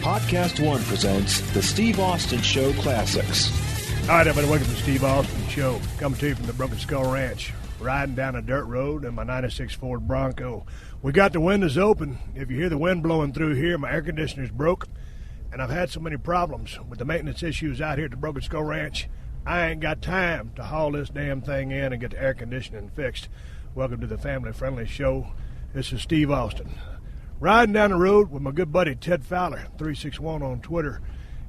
PodcastOne presents the Steve Austin Show Classics. All right, everybody, welcome to the Steve Austin Show. Coming to you from the Broken Skull Ranch. Riding down a dirt road in my 96 Ford Bronco. We got the windows open. If you hear the wind blowing through here, my air conditioner's broke. And I've had so many problems with the maintenance issues out here at the Broken Skull Ranch, I ain't got time to haul this damn thing in and get the air conditioning fixed. Welcome to the family-friendly show. This is Steve Austin. Riding down the road with my good buddy Ted Fowler, 361 on Twitter.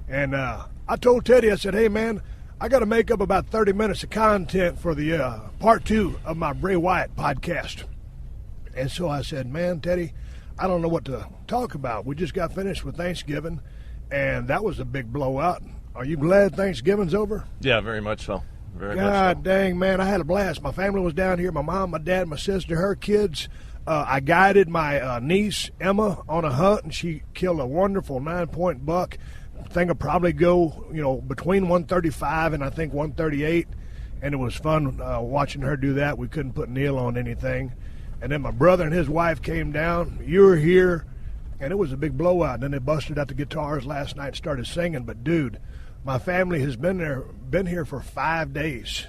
And I told Teddy, I said, hey, man, I got to make up about 30 minutes of content for the part 2 of my Bray Wyatt podcast. And so I said, man, Teddy, I don't know what to talk about. We just got finished with Thanksgiving, and that was a big blowout. Are you glad Thanksgiving's over? Yeah, very much so. God dang, man, I had a blast. My family was down here, my mom, my dad, my sister, her kids. I guided my niece, Emma, on a hunt, and she killed a wonderful 9-point buck. I think I'll probably go, between 135 and I think 138, and it was fun watching her do that. We couldn't put Neil on anything. And then my brother and his wife came down. You were here, and it was a big blowout. And then they busted out the guitars last night and started singing. But, dude, my family has been here for 5 days.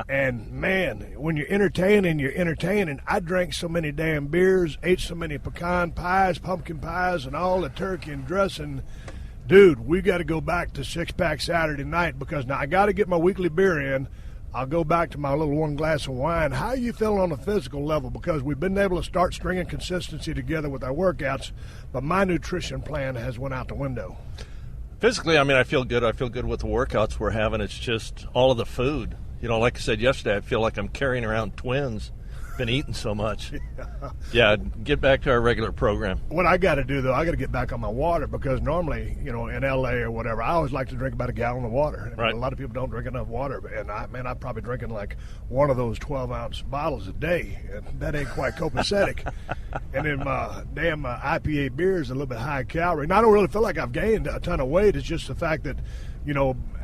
And, man, when you're entertaining. I drank so many damn beers, ate so many pecan pies, pumpkin pies, and all the turkey and dressing. Dude, we got to go back to six-pack Saturday night because now I got to get my weekly beer in. I'll go back to my little one glass of wine. How are you feeling on the physical level? Because we've been able to start stringing consistency together with our workouts, but my nutrition plan has went out the window. Physically, I feel good. I feel good with the workouts we're having. It's just all of the food. Like I said yesterday, I feel like I'm carrying around twins. Been eating so much. Yeah, get back to our regular program. What I got to do, though, I got to get back on my water because normally, in L.A. or whatever, I always like to drink about a gallon of water. Right. A lot of people don't drink enough water, and I'm probably drinking like one of those 12-ounce bottles a day, and that ain't quite copacetic. And then my damn IPA beer is a little bit high calorie. And I don't really feel like I've gained a ton of weight. It's just the fact that,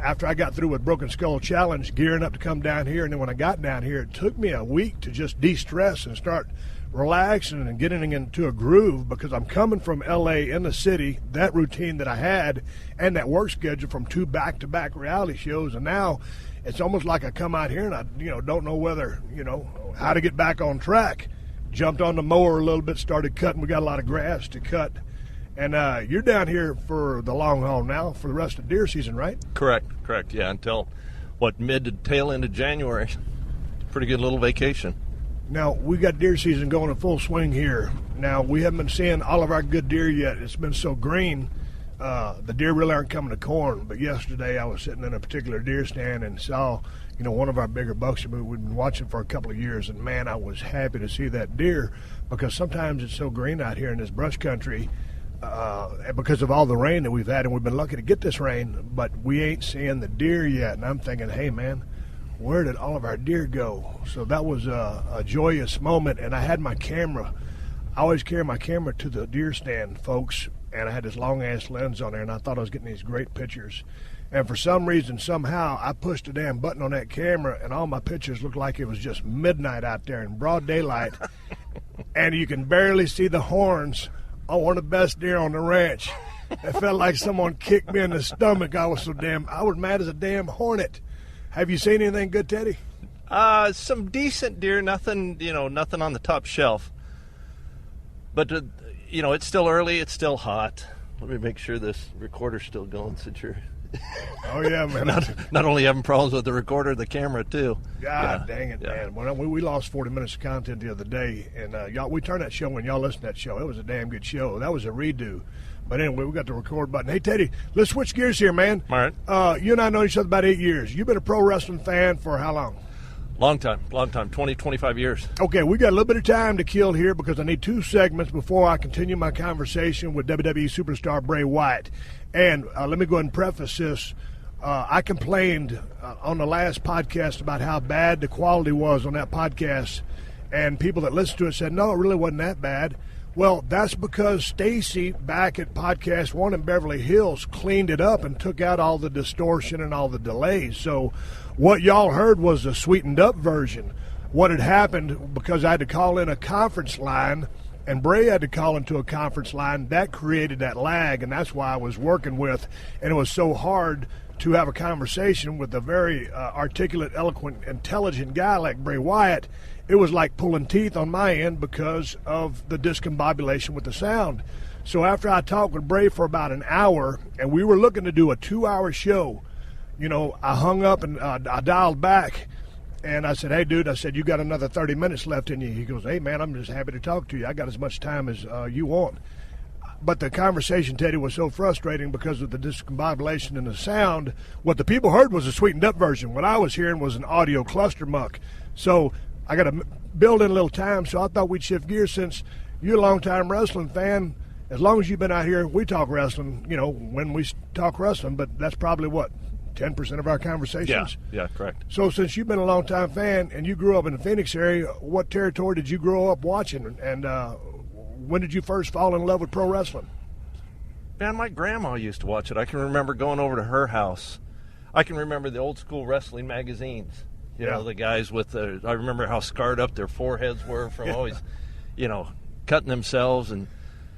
after I got through with Broken Skull Challenge, gearing up to come down here, and then when I got down here, it took me a week to just de-stress and start relaxing and getting into a groove because I'm coming from L.A. in the city, that routine that I had, and that work schedule from 2 back-to-back reality shows, and now it's almost like I come out here and I, don't know whether, how to get back on track. Jumped on the mower a little bit, started cutting. We got a lot of grass to cut. And you're down here for the long haul now for the rest of deer season, right? Correct. Yeah, until, mid to tail end of January. Pretty good little vacation. Now, we got deer season going in full swing here. Now, we haven't been seeing all of our good deer yet. It's been so green. The deer really aren't coming to corn. But yesterday I was sitting in a particular deer stand and saw, one of our bigger bucks that we've been watching for a couple of years. And, man, I was happy to see that deer because sometimes it's so green out here in this brush country. Because of all the rain that we've had, and we've been lucky to get this rain, but we ain't seeing the deer yet. And I'm thinking, hey, man, where did all of our deer go? So that was a joyous moment, and I had my camera. I always carry my camera to the deer stand, folks, and I had this long-ass lens on there, and I thought I was getting these great pictures. And for some reason, somehow, I pushed a damn button on that camera, and all my pictures looked like it was just midnight out there in broad daylight, and you can barely see the horns on one of the best deer on the ranch. It felt like someone kicked me in the stomach. I was mad as a damn hornet. Have you seen anything good, Teddy? Some decent deer, nothing on the top shelf. But, it's still early, it's still hot. Let me make sure this recorder's still going since you're... Oh, yeah, man. not only having problems with the recorder, the camera, too. God dang it, man. We lost 40 minutes of content the other day, and we turned that show when y'all listened to that show. It was a damn good show. That was a redo. But anyway, we got the record button. Hey, Teddy, let's switch gears here, man. All right. You and I know each other about 8 years. You've been a pro wrestling fan for how long? Long time, 20, 25 years. Okay, we got a little bit of time to kill here because I need 2 segments before I continue my conversation with WWE Superstar Bray Wyatt. And let me go ahead and preface this. I complained on the last podcast about how bad the quality was on that podcast, and people that listened to it said, no, it really wasn't that bad. Well, that's because Stacy back at PodcastOne in Beverly Hills cleaned it up and took out all the distortion and all the delays. So what y'all heard was the sweetened up version. What had happened, because I had to call in a conference line and Bray had to call into a conference line. That created that lag, and that's why I was working with, and it was so hard to have a conversation with a very articulate, eloquent, intelligent guy like Bray Wyatt. It was like pulling teeth on my end because of the discombobulation with the sound. So after I talked with Bray for about an hour, and we were looking to do a 2-hour show, I hung up and I dialed back, and I said, "Hey, dude," I said, "you got another 30 minutes left in you." He goes, "Hey, man, I'm just happy to talk to you. I got as much time as you want." But the conversation, Teddy, was so frustrating because of the discombobulation in the sound. What the people heard was a sweetened up version. What I was hearing was an audio cluster muck. So I got to build in a little time, so I thought we'd shift gears. Since you're a long-time wrestling fan, as long as you've been out here, we talk wrestling, when we talk wrestling, but that's probably, 10% of our conversations? Yeah, correct. So since you've been a long-time fan and you grew up in the Phoenix area, what territory did you grow up watching, and when did you first fall in love with pro wrestling? Man, my grandma used to watch it. I can remember going over to her house. I can remember the old school wrestling magazines. The guys with I remember how scarred up their foreheads were from always, cutting themselves. And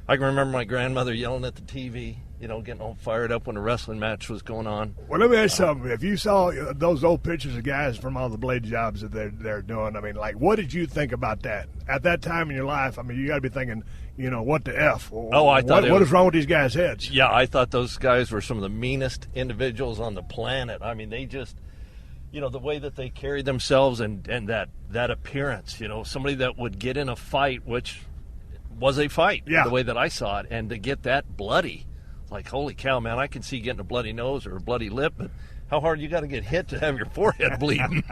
I can remember my grandmother yelling at the TV, getting all fired up when a wrestling match was going on. Well, let me ask you something. If you saw those old pictures of guys from all the blade jobs that they're doing, what did you think about that? At that time in your life, you got to be thinking, what the F? I thought what is wrong with these guys' heads? Yeah, I thought those guys were some of the meanest individuals on the planet. They just, the way that they carried themselves and that appearance, somebody that would get in a fight, which was a fight, the way that I saw it, and to get that bloody, like, holy cow, man, I can see getting a bloody nose or a bloody lip, but how hard you got to get hit to have your forehead bleeding?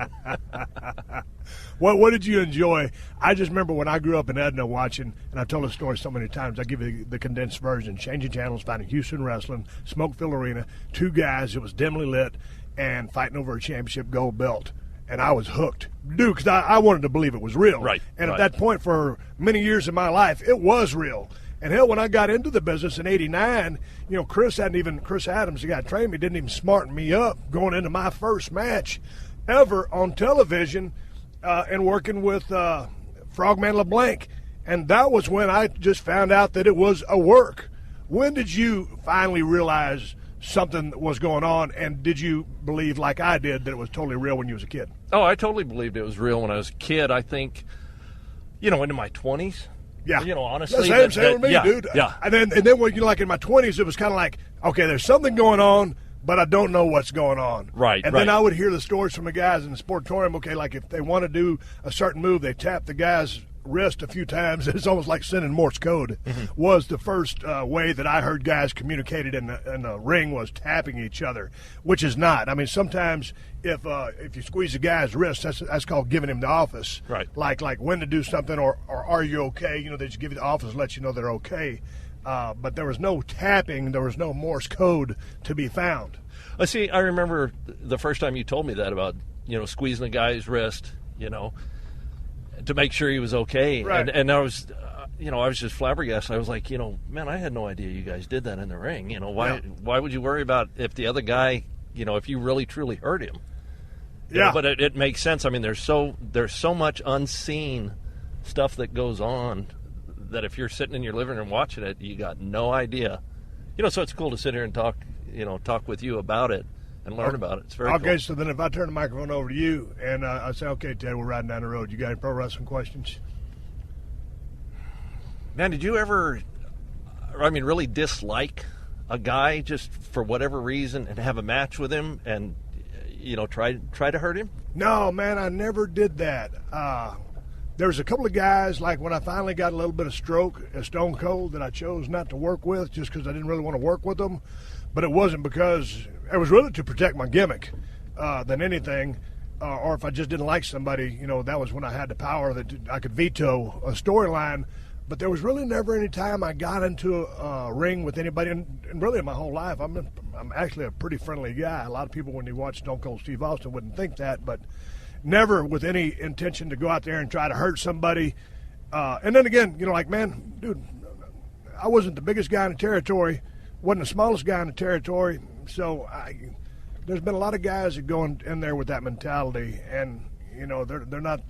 What did you enjoy? I just remember when I grew up in Edna watching, and I've told the story so many times, I give you the condensed version, changing channels, finding Houston wrestling, smoke-filled arena, 2 guys, it was dimly lit, and fighting over a championship gold belt. And I was hooked, dude, because I wanted to believe it was real. Right. And at that point, for many years in my life, it was real. And hell, when I got into the business in '89, Chris Adams, the guy that trained me, didn't even smarten me up going into my first match ever on television and working with Frogman LeBlanc. And that was when I just found out that it was a work. When did you finally realize something was going on, and did you believe, like I did, that it was totally real when you was a kid? Oh, I totally believed it was real when I was a kid. I think, into my 20s. Yeah. Honestly. Same with me, dude. Yeah. And then when in my 20s, it was kind of like, okay, there's something going on, but I don't know what's going on. Right. And then I would hear the stories from the guys in the sportatorium. Okay, like if they want to do a certain move, they tap the guy's wrist a few times. It's almost like sending Morse code. Was the first way that I heard guys communicated in the ring was tapping each other, which is not. Sometimes if you squeeze a guy's wrist, that's called giving him the office. Right. Like when to do something or are you okay? They just give you the office, let you know they're okay. But there was no tapping. There was no Morse code to be found. See, I remember the first time you told me that about, squeezing a guy's wrist, to make sure he was okay. Right. And I was, I was just flabbergasted. I was like, man, I had no idea you guys did that in the ring. Why would you worry about if the other guy, if you really truly hurt him? Yeah. But it makes sense. There's so much unseen stuff that goes on that if you're sitting in your living room watching it, you got no idea. So it's cool to sit here and talk with you about it and learn about it. It's very cool. Okay, so then if I turn the microphone over to you and I say, okay, Ted, we're riding down the road. You got any pro wrestling questions? Man, did you ever, really dislike a guy just for whatever reason and have a match with him and, try to hurt him? No, man, I never did that. There was a couple of guys, like when I finally got a little bit of stroke at Stone Cold, that I chose not to work with just because I didn't really want to work with them. But it wasn't because it was really to protect my gimmick than anything. Or if I just didn't like somebody, that was when I had the power that I could veto a storyline. But there was really never any time I got into a ring with anybody, and really in my whole life, I'm actually a pretty friendly guy. A lot of people, when they watch Stone Cold Steve Austin, wouldn't think that, but never with any intention to go out there and try to hurt somebody. And then again, man, dude, I wasn't the biggest guy in the territory, wasn't the smallest guy in the territory, so there's been a lot of guys that go in there with that mentality, and they're not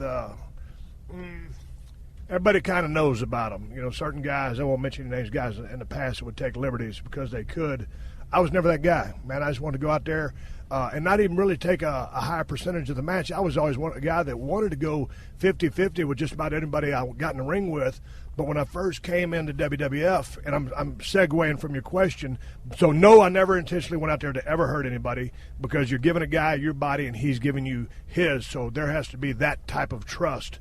everybody kind of knows about them. You know, certain guys, I won't mention any names, guys in the past that would take liberties because they could. I was never that guy, man. I just wanted to go out there and not even really take a high percentage of the match. I was always a guy that wanted to go 50-50 with just about anybody I got in the ring with. But when I first came into WWF, and I'm segueing from your question, so no, I never intentionally went out there to ever hurt anybody because you're giving a guy your body and he's giving you his, so there has to be that type of trust.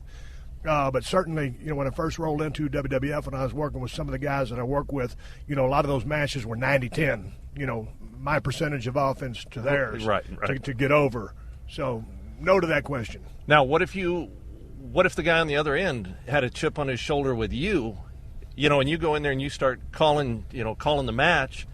But certainly, you know, when I first rolled into WWF and I was working with some of the guys that I work with, you know, a lot of those matches were 90-10, you know, my percentage of offense to theirs to get over. So no to that question. Now, what if the guy on the other end had a chip on his shoulder with you, you know, and you go in there and you start calling the match,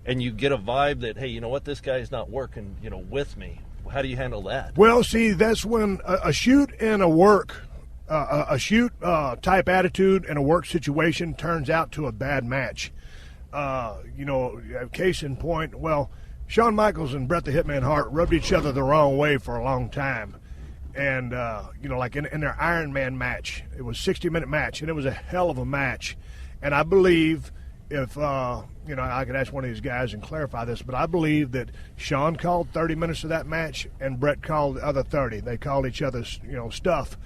and you get a vibe that, hey, you know what, this guy's not working, you know, with me. How do you handle that? Well, see, that's when a shoot and a work, type attitude in a work situation turns out to a bad match. You know, case in point, well, Shawn Michaels and Bret the Hitman Hart rubbed each other the wrong way for a long time. And, you know, like in their Iron Man match, it was a 60-minute match, and it was a hell of a match. And I believe if, you know, I could ask one of these guys and clarify this, but I believe that Shawn called 30 minutes of that match and Bret called the other 30. They called each other's, you know, stuff.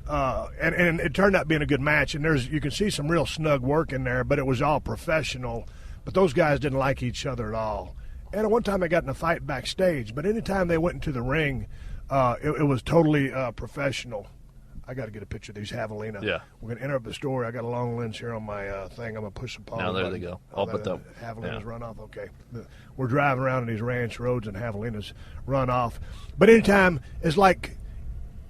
And it turned out being a good match, and you can see some real snug work in there, but it was all professional. But those guys didn't like each other at all. And at one time they got in a fight backstage, but anytime they went into the ring, it was totally professional. I got to get a picture of these javelina. Yeah. We're going to interrupt the story. I got a long lens here on my thing. I'm going to push some pause. Now there they go. All but the javelinas run off. Okay. We're driving around in these ranch roads and javelinas run off. But anytime, it's like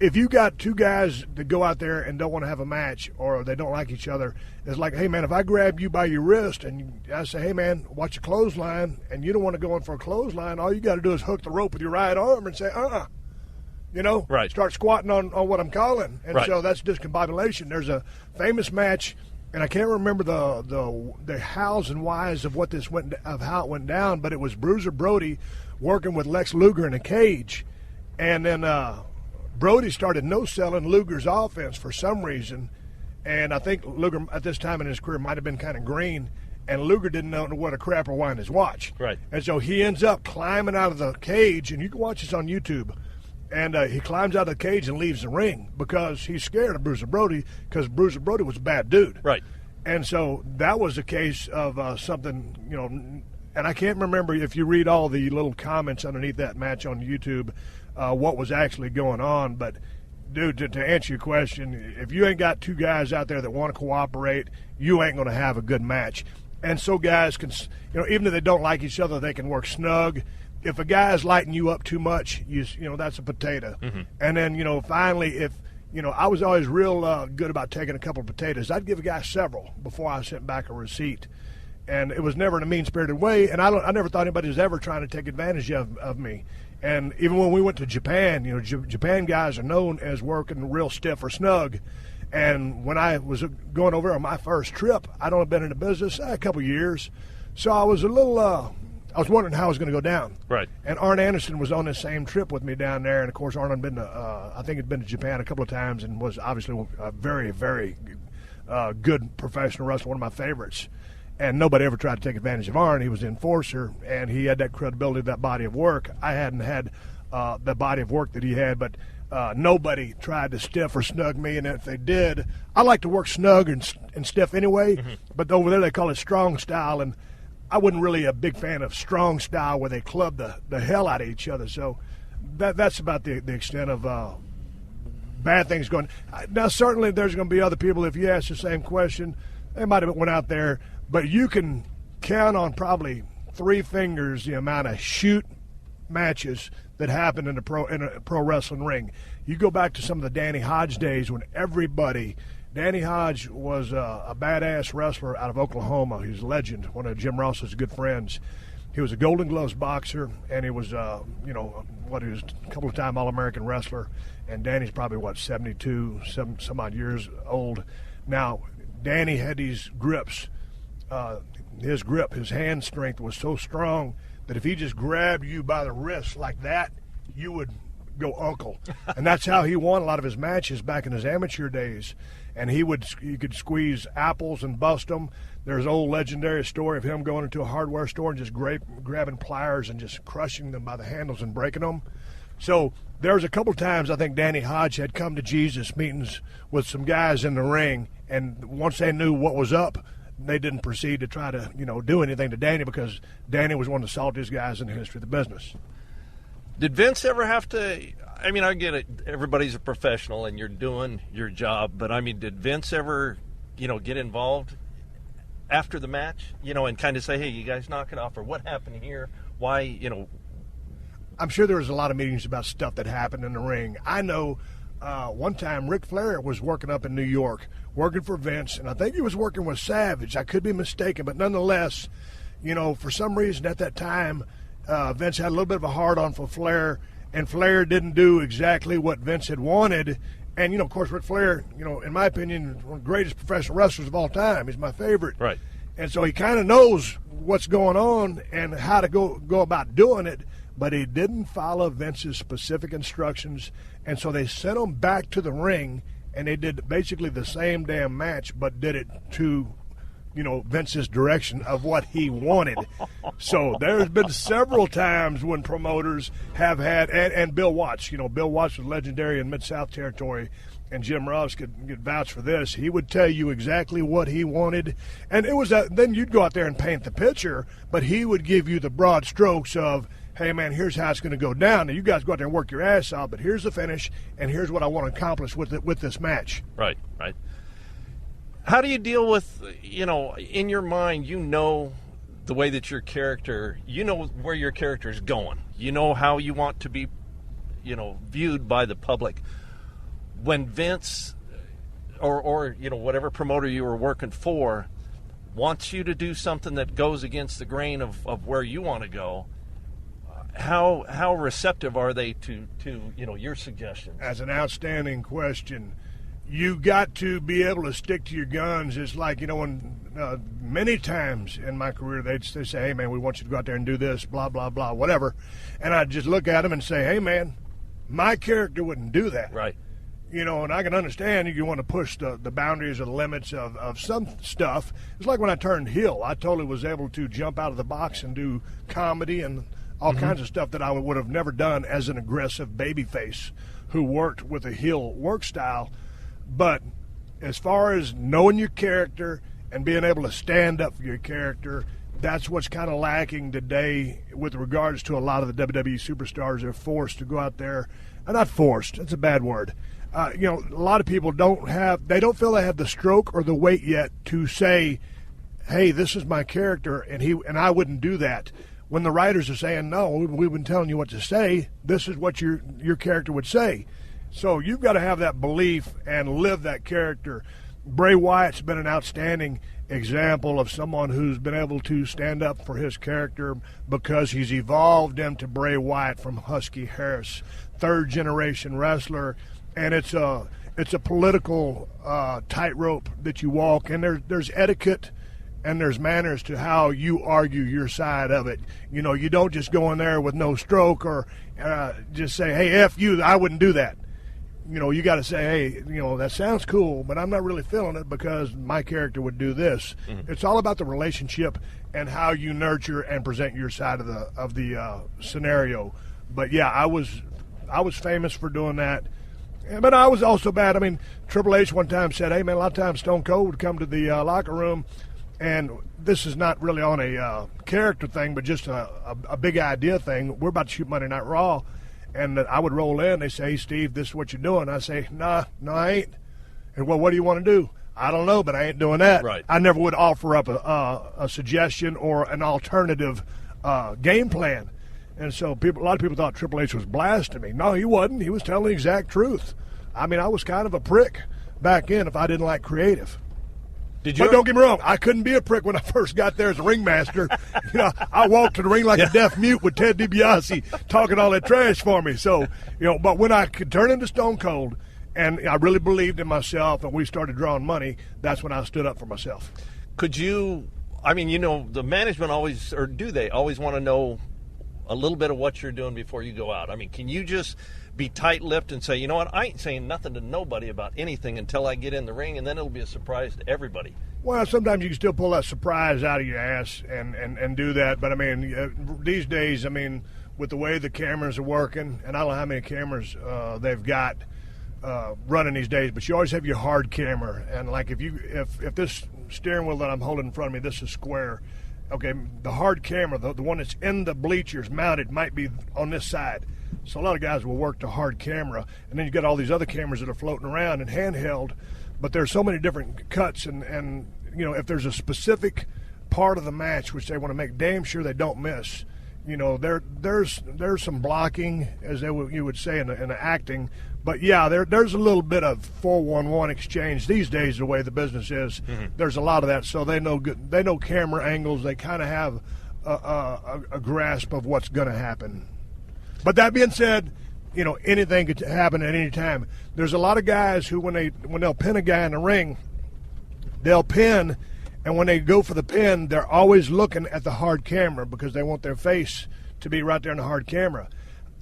if you got two guys that go out there and don't want to have a match or they don't like each other, it's like, hey, man, if I grab you by your wrist and I say, hey, man, watch a clothesline, and you don't want to go in for a clothesline, all you got to do is hook the rope with your right arm and say, you know, start squatting on what I'm calling. And so that's discombobulation. There's a famous match, and I can't remember the hows and whys of how it went down, but it was Bruiser Brody working with Lex Luger in a cage. And then Brody started no-selling Luger's offense for some reason. And I think Luger at this time in his career might have been kind of green, and Luger didn't know what a crap or wind his watch. Right. And so he ends up climbing out of the cage, and you can watch this on YouTube. And he climbs out of the cage and leaves the ring because he's scared of Bruiser Brody because Bruiser Brody was a bad dude. Right. And so that was a case of something, you know, and I can't remember if you read all the little comments underneath that match on YouTube what was actually going on. But, dude, to answer your question, if you ain't got two guys out there that want to cooperate, you ain't going to have a good match. And so guys can, you know, even if they don't like each other, they can work snug. If a guy is lighting you up too much, you know, that's a potato. Mm-hmm. And then, you know, finally, if, you know, I was always real good about taking a couple of potatoes. I'd give a guy several before I sent back a receipt. And it was never in a mean-spirited way, and I never thought anybody was ever trying to take advantage of me. And even when we went to Japan, you know, Japan guys are known as working real stiff or snug. And when I was going over on my first trip, I'd only been in the business a couple years. So I was a little I was wondering how it was going to go down. Right. And Arn Anderson was on the same trip with me down there. And, of course, Arn had been to, I think he'd been to Japan a couple of times and was obviously a very, very good professional wrestler, one of my favorites. And nobody ever tried to take advantage of Arn. He was the enforcer, and he had that credibility, that body of work. I hadn't had the body of work that he had, but nobody tried to stiff or snug me. And if they did, I like to work snug and stiff anyway. Mm-hmm. But over there they call it strong style, and I wasn't really a big fan of strong style where they club the hell out of each other. So that's about the extent of bad things going. Now, certainly there's going to be other people, if you ask the same question, they might have went out there, but you can count on probably 3 fingers the amount of shoot matches that happen in a pro wrestling ring. You go back to some of the Danny Hodge days when Danny Hodge was a badass wrestler out of Oklahoma. He was a legend, one of Jim Ross's good friends. He was a Golden Gloves boxer, and he was, he was a couple of time All-American wrestler. And Danny's probably, 72, some odd years old. Now, Danny had these grips. His hand strength was so strong that if he just grabbed you by the wrist like that, you would go uncle. And that's how he won a lot of his matches back in his amateur days. And he could squeeze apples and bust them. There's an old legendary story of him going into a hardware store and just grabbing pliers and just crushing them by the handles and breaking them. So there was a couple times I think Danny Hodge had come to Jesus meetings with some guys in the ring, and once they knew what was up, they didn't proceed to try to, do anything to Danny, because Danny was one of the saltiest guys in the history of the business. Did Vince ever have to, I mean, I get it, everybody's a professional and you're doing your job, but I mean, did Vince ever, get involved after the match, and kind of say, hey, you guys knock it off, or what happened here, why, I'm sure there was a lot of meetings about stuff that happened in the ring. I know one time Ric Flair was working up in New York, working for Vince, and I think he was working with Savage. I could be mistaken, but nonetheless, for some reason at that time, Vince had a little bit of a hard-on for Flair, and Flair didn't do exactly what Vince had wanted. And, of course, Ric Flair, in my opinion, one of the greatest professional wrestlers of all time. He's my favorite. Right. And so he kind of knows what's going on and how to go about doing it, but he didn't follow Vince's specific instructions. And so they sent him back to the ring, and they did basically the same damn match, but did it to, Vince's direction of what he wanted. So there's been several times when promoters have had, and Bill Watts, Bill Watts was legendary in Mid-South territory, and Jim Ross could vouch for this. He would tell you exactly what he wanted, and it was then you'd go out there and paint the picture, but he would give you the broad strokes of, hey, man, here's how it's going to go down. Now, you guys go out there and work your ass off, but here's the finish, and here's what I want to accomplish with this match. Right. How do you deal with, in your mind, the way that your character, where your character is going. You know how you want to be, viewed by the public. When Vince or whatever promoter you were working for wants you to do something that goes against the grain of where you want to go, how receptive are they to your suggestions? That's an outstanding question. You got to be able to stick to your guns. It's like, when many times in my career they say, hey, man, we want you to go out there and do this, blah, blah, blah, whatever. And I just look at them and say, hey, man, my character wouldn't do that. Right. And I can understand you want to push the boundaries or the limits of some stuff. It's like when I turned heel. I totally was able to jump out of the box and do comedy and all kinds of stuff that I would have never done as an aggressive babyface who worked with a heel work style. But as far as knowing your character and being able to stand up for your character, that's what's kind of lacking today with regards to a lot of the WWE superstars. They're forced to go out there. Not forced, that's a bad word. A lot of people don't feel they have the stroke or the weight yet to say, hey, this is my character, and I wouldn't do that. When the writers are saying, no, we've been telling you what to say, this is what your character would say. So you've got to have that belief and live that character. Bray Wyatt's been an outstanding example of someone who's been able to stand up for his character because he's evolved into Bray Wyatt from Husky Harris, third-generation wrestler, and it's a political tightrope that you walk, and there's etiquette and there's manners to how you argue your side of it. You don't just go in there with no stroke or just say, hey, F you, I wouldn't do that. You got to say, hey, that sounds cool, but I'm not really feeling it because my character would do this. Mm-hmm. It's all about the relationship and how you nurture and present your side of the scenario. But yeah, I was famous for doing that. But I was also bad. I mean, Triple H one time said, hey, man, a lot of times Stone Cold would come to the locker room, and this is not really on a character thing, but just a big idea thing. We're about to shoot Monday Night Raw. And I would roll in. They say, hey, Steve, this is what you're doing. I say, no, I ain't. And, well, what do you want to do? I don't know, but I ain't doing that. Right. I never would offer up a suggestion or an alternative game plan. And so a lot of people thought Triple H was blasting me. No, he wasn't. He was telling the exact truth. I mean, I was kind of a prick back then if I didn't like creative. But don't get me wrong, I couldn't be a prick when I first got there as a ringmaster. I walked to the ring like a deaf mute with Ted DiBiase talking all that trash for me. So, but when I could turn into Stone Cold and I really believed in myself and we started drawing money, that's when I stood up for myself. Could you, the management always, or do they always want to know a little bit of what you're doing before you go out? I mean, can you just be tight-lipped and say, you know what, I ain't saying nothing to nobody about anything until I get in the ring, and then it'll be a surprise to everybody? Well, sometimes you can still pull that surprise out of your ass and do that. But, I mean, these days, I mean, with the way the cameras are working, and I don't know how many cameras they've got running these days, but you always have your hard camera. And, like, if this steering wheel that I'm holding in front of me, this is square, okay, the hard camera, the one that's in the bleachers mounted, might be on this side. So a lot of guys will work the hard camera, and then you got all these other cameras that are floating around and handheld. But there's so many different cuts, and you know, if there's a specific part of the match which they want to make damn sure they don't miss, you know, there's some blocking, as you would say in the acting. But yeah, there's a little bit of 4-1-1 exchange these days. The way the business is, there's a lot of that. So they know camera angles. They kind of have a grasp of what's going to happen. But that being said, you know, anything could happen at any time. There's a lot of guys who, when they'll pin a guy in the ring, they'll pin, and when they go for the pin, they're always looking at the hard camera because they want their face to be right there in the hard camera.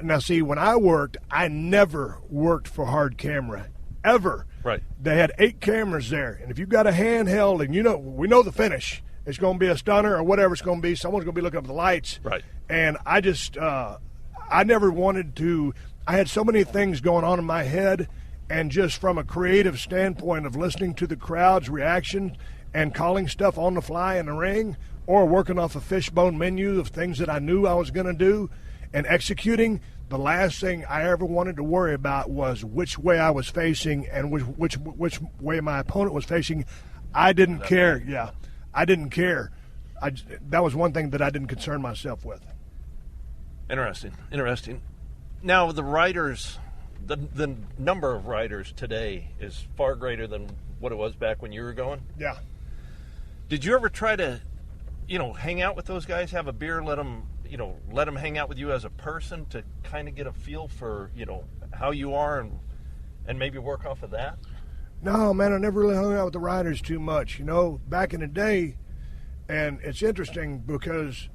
Now, see, when I worked, I never worked for hard camera, ever. Right. They had 8 cameras there, and if you've got a handheld, and we know the finish, it's going to be a stunner or whatever it's going to be. Someone's going to be looking up the lights. Right. And I just, I never wanted to. I had so many things going on in my head, and just from a creative standpoint of listening to the crowd's reaction and calling stuff on the fly in the ring, or working off a fishbone menu of things that I knew I was going to do and executing, the last thing I ever wanted to worry about was which way I was facing and which way my opponent was facing. I didn't care. Yeah, I didn't care. That was one thing that I didn't concern myself with. Interesting. Now, the writers, the number of writers today is far greater than what it was back when you were going. Yeah. Did you ever try to, hang out with those guys, have a beer, let them hang out with you as a person to kind of get a feel for, how you are and maybe work off of that? No, man, I never really hung out with the writers too much. Back in the day, and it's interesting because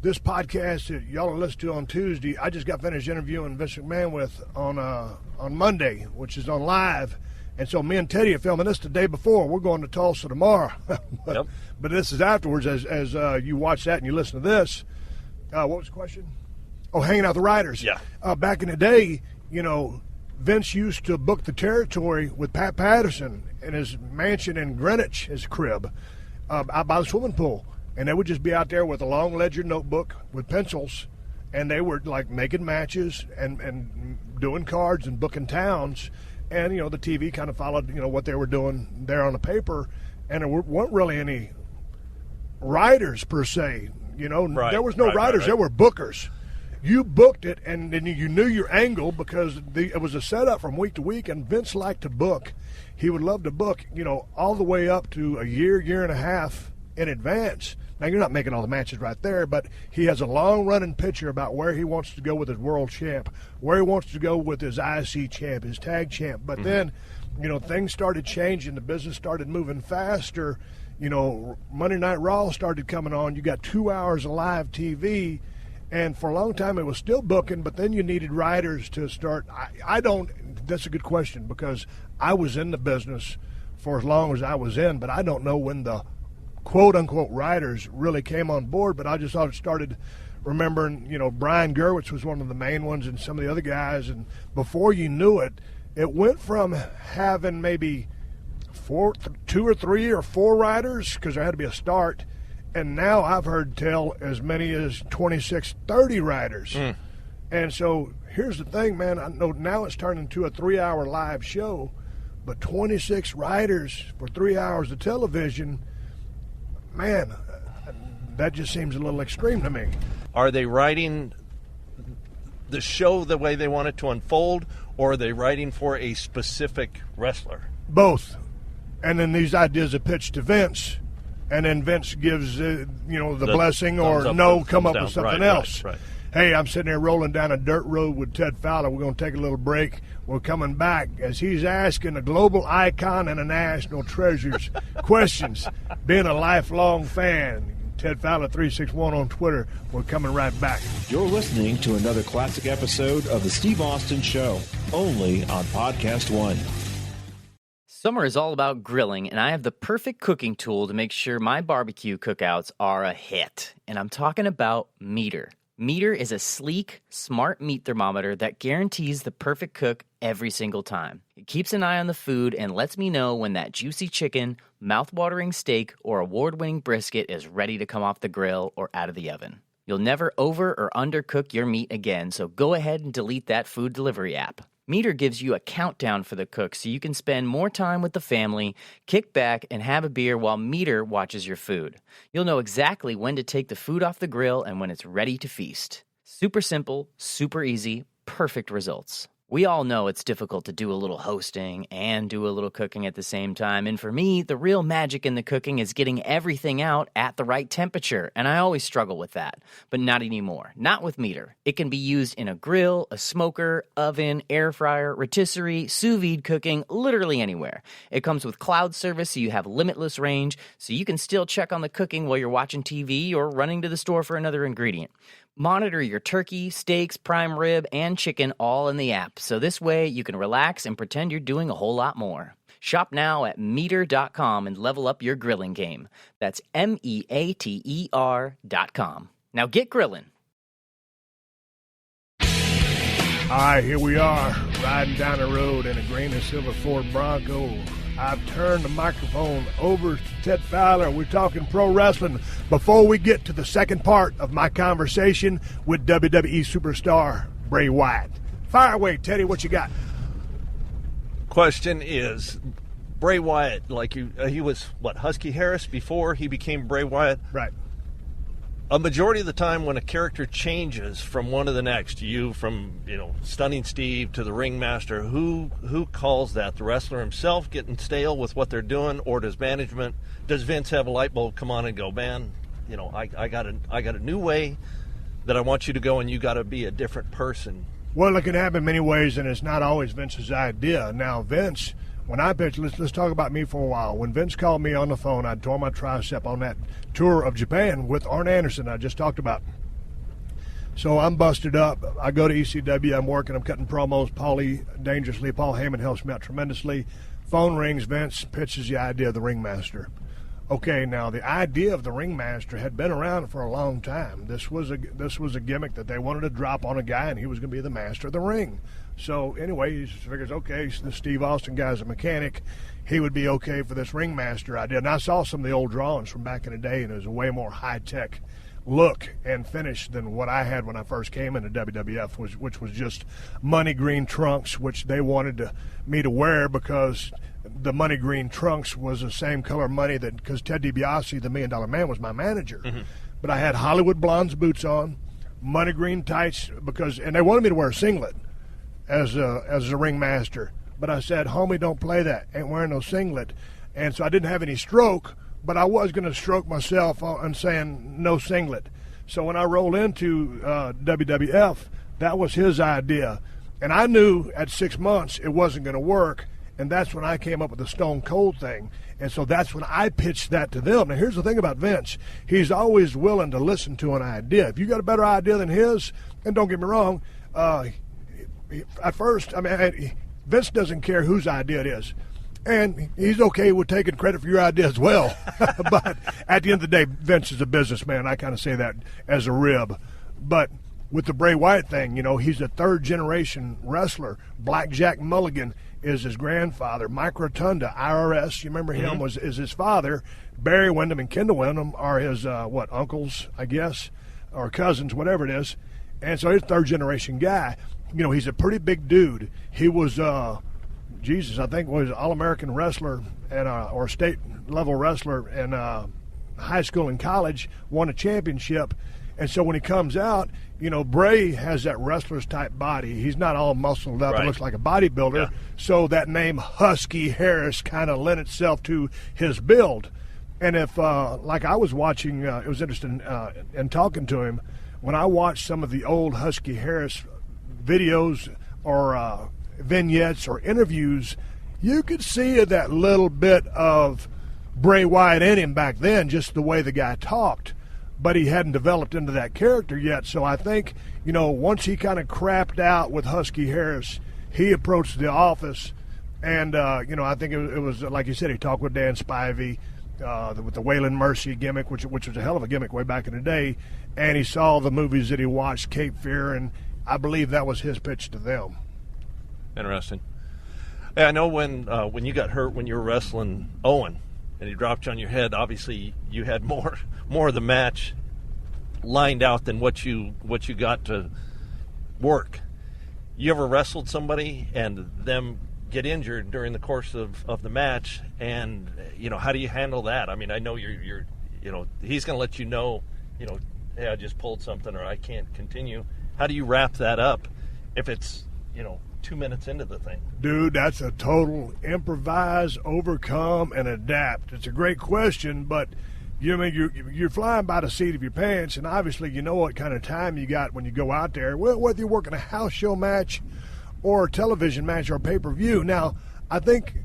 this podcast that y'all are listening to on Tuesday, I just got finished interviewing Vince McMahon with on Monday, which is on live. And so me and Teddy are filming this the day before. We're going to Tulsa tomorrow. But this is afterwards as you watch that and you listen to this. What was the question? Oh, hanging out with the writers. Yeah. Back in the day, Vince used to book the territory with Pat Patterson in his mansion in Greenwich, his crib, out by the swimming pool. And they would just be out there with a long ledger notebook with pencils, and they were like making matches and doing cards and booking towns. And, the TV kind of followed, what they were doing there on the paper. And there weren't really any writers per se. Right, there was no writers. Right. There were bookers. You booked it, and then you knew your angle because it was a setup from week to week. And Vince liked to book. He would love to book, all the way up to a year and a half in advance. Now, you're not making all the matches right there, but he has a long-running picture about where he wants to go with his world champ, where he wants to go with his IC champ, his tag champ. But then, things started changing. The business started moving faster. Monday Night Raw started coming on. You got 2 hours of live TV, and for a long time it was still booking, but then you needed writers to start. That's a good question because I was in the business for as long as I was in, but I don't know when the quote-unquote writers really came on board, but I just thought it started remembering, Brian Gerwitz was one of the main ones and some of the other guys, and before you knew it, it went from having maybe 2 or 3 or 4 writers, because there had to be a start, and now I've heard tell as many as 26, 30 writers. And so here's the thing, man, I know now it's turned into a 3-hour live show, but 26 writers for 3 hours of television, man, that just seems a little extreme to me. Are they writing the show the way they want it to unfold, or are they writing for a specific wrestler? Both. And then these ideas are pitched to Vince, and then Vince gives, the blessing or no, come up with something else. Right. Hey, I'm sitting here rolling down a dirt road with Ted Fowler. We're going to take a little break. We're coming back as he's asking a global icon and a national treasures questions, being a lifelong fan. Ted Fowler 361 on Twitter. We're coming right back. You're listening to another classic episode of The Steve Austin Show, only on PodcastOne. Summer is all about grilling, and I have the perfect cooking tool to make sure my barbecue cookouts are a hit. And I'm talking about Meter. Meter is a sleek, smart meat thermometer that guarantees the perfect cook every single time. It keeps an eye on the food and lets me know when that juicy chicken, mouth-watering steak, or award-winning brisket is ready to come off the grill or out of the oven. You'll never over or undercook your meat again, so go ahead and delete that food delivery app. Meter gives you a countdown for the cook so you can spend more time with the family, kick back, and have a beer while Meter watches your food. You'll know exactly when to take the food off the grill and when it's ready to feast. Super simple, super easy, perfect results. We all know it's difficult to do a little hosting and do a little cooking at the same time, and for me, the real magic in the cooking is getting everything out at the right temperature, and I always struggle with that, but not anymore. Not with Meter. It can be used in a grill, a smoker, oven, air fryer, rotisserie, sous vide cooking, literally anywhere. It comes with cloud service, so you have limitless range, so you can still check on the cooking while you're watching TV or running to the store for another ingredient. Monitor your turkey, steaks, prime rib, and chicken all in the app, so this way you can relax and pretend you're doing a whole lot more. Shop now at Meter.com and level up your grilling game. That's MEATER.com. Now get grilling. All right, here we are, riding down the road in a green and silver Ford Bronco. I've turned the microphone over to Ted Fowler. We're talking pro wrestling before we get to the second part of my conversation with WWE Superstar Bray Wyatt. Fire away, Teddy, what you got? Question is, Bray Wyatt, he was, Husky Harris before he became Bray Wyatt? Right. A majority of the time when a character changes from one to the next, from Stunning Steve to the Ringmaster, who calls that? The wrestler himself getting stale with what they're doing, or does management? Does Vince have a light bulb come on and go, man, I got a new way that I want you to go, and you got to be a different person? Well, it can happen many ways, and it's not always Vince's idea. Now, Vince, when I pitched, let's talk about me for a while. When Vince called me on the phone, I tore my tricep on that tour of Japan with Arn Anderson I just talked about. So I'm busted up. I go to ECW. I'm working. I'm cutting promos. Paulie dangerously. Paul Heyman helps me out tremendously. Phone rings. Vince pitches the idea of the Ringmaster. Okay, now the idea of the Ringmaster had been around for a long time. This was a gimmick that they wanted to drop on a guy, and he was going to be the master of the ring. So anyway, he figures, okay, so the Steve Austin guy's a mechanic. He would be okay for this Ringmaster idea. And I saw some of the old drawings from back in the day, and it was a way more high-tech look and finish than what I had when I first came into WWF, which was just money green trunks, which they wanted me to wear because the money green trunks was the same color money because Ted DiBiase, the $1 Million Man, was my manager. Mm-hmm. But I had Hollywood Blondes boots on, money green tights, and they wanted me to wear a singlet as a Ringmaster. But I said, homie, don't play that. Ain't wearing no singlet. And so I didn't have any stroke, but I was going to stroke myself on saying no singlet. So when I rolled into WWF, that was his idea. And I knew at 6 months it wasn't going to work, and that's when I came up with the Stone Cold thing. And so that's when I pitched that to them. Now, here's the thing about Vince. He's always willing to listen to an idea. If you got a better idea than his, and don't get me wrong, at first, Vince doesn't care whose idea it is. And he's okay with taking credit for your idea as well. But at the end of the day, Vince is a businessman. I kind of say that as a rib. But with the Bray Wyatt thing, he's a third-generation wrestler. Blackjack Mulligan is his grandfather. Mike Rotunda, IRS, you remember him, is his father. Barry Windham and Kendall Windham are his, uncles, I guess, or cousins, whatever it is. And so he's a third-generation guy. He's a pretty big dude. He was, I think was an All-American wrestler and or state-level wrestler in high school and college, won a championship. And so when he comes out, Bray has that wrestler's type body. He's not all muscled up. Right. He looks like a bodybuilder. Yeah. So that name Husky Harris kind of lent itself to his build. And if, like I was watching, it was interesting in talking to him, when I watched some of the old Husky Harris videos or vignettes or interviews, you could see that little bit of Bray Wyatt in him back then, just the way the guy talked. but he hadn't developed into that character yet. So I think, once he kind of crapped out with Husky Harris, he approached the office, and, I think it was, like you said, he talked with Dan Spivey with the Waylon Mercy gimmick, which was a hell of a gimmick way back in the day, and he saw the movies that he watched, Cape Fear, and I believe that was his pitch to them. Interesting. Yeah, I know when you got hurt when you were wrestling Owen and he dropped you on your head, obviously you had more of the match lined out than what you got to work. You ever wrestled somebody and them get injured during the course of the match, and how do you handle that? I mean, I know you're he's going to let you know, hey, I just pulled something or I can't continue. How do you wrap that up if it's 2 minutes into the thing? Dude, that's a total improvise, overcome, and adapt. It's a great question, but you're flying by the seat of your pants, and obviously you know what kind of time you got when you go out there. Well, whether you're working a house show match or a television match or pay-per-view. Now, I think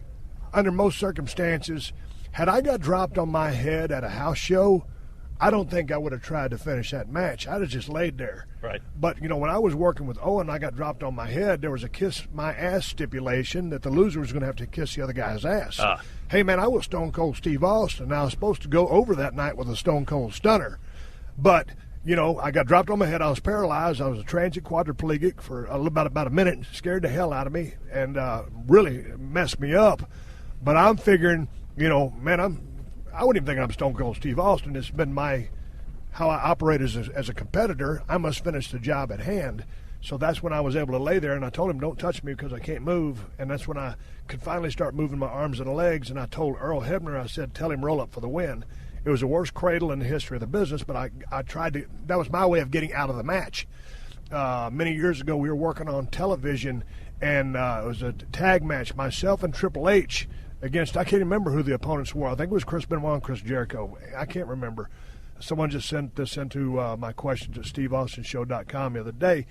under most circumstances, had I got dropped on my head at a house show, I don't think I would have tried to finish that match. I'd have just laid there. Right. But, when I was working with Owen, I got dropped on my head. There was a kiss my ass stipulation that the loser was going to have to kiss the other guy's ass. Hey, man, I was Stone Cold Steve Austin, and I was supposed to go over that night with a Stone Cold Stunner. But, I got dropped on my head. I was paralyzed. I was a transit quadriplegic for about a minute. Scared the hell out of me and really messed me up. But I'm figuring, man, I wouldn't even think I'm Stone Cold Steve Austin. It's been how I operate as a competitor. I must finish the job at hand. So that's when I was able to lay there, and I told him, don't touch me because I can't move. And that's when I could finally start moving my arms and legs. And I told Earl Hebner, I said, tell him roll up for the win. It was the worst cradle in the history of the business, but I tried to. That was my way of getting out of the match. Many years ago, we were working on television, and it was a tag match, myself and Triple H against, I can't remember who the opponents were. I think it was Chris Benoit and Chris Jericho. I can't remember. Someone just sent this into my questions at SteveAustinShow.com the other day.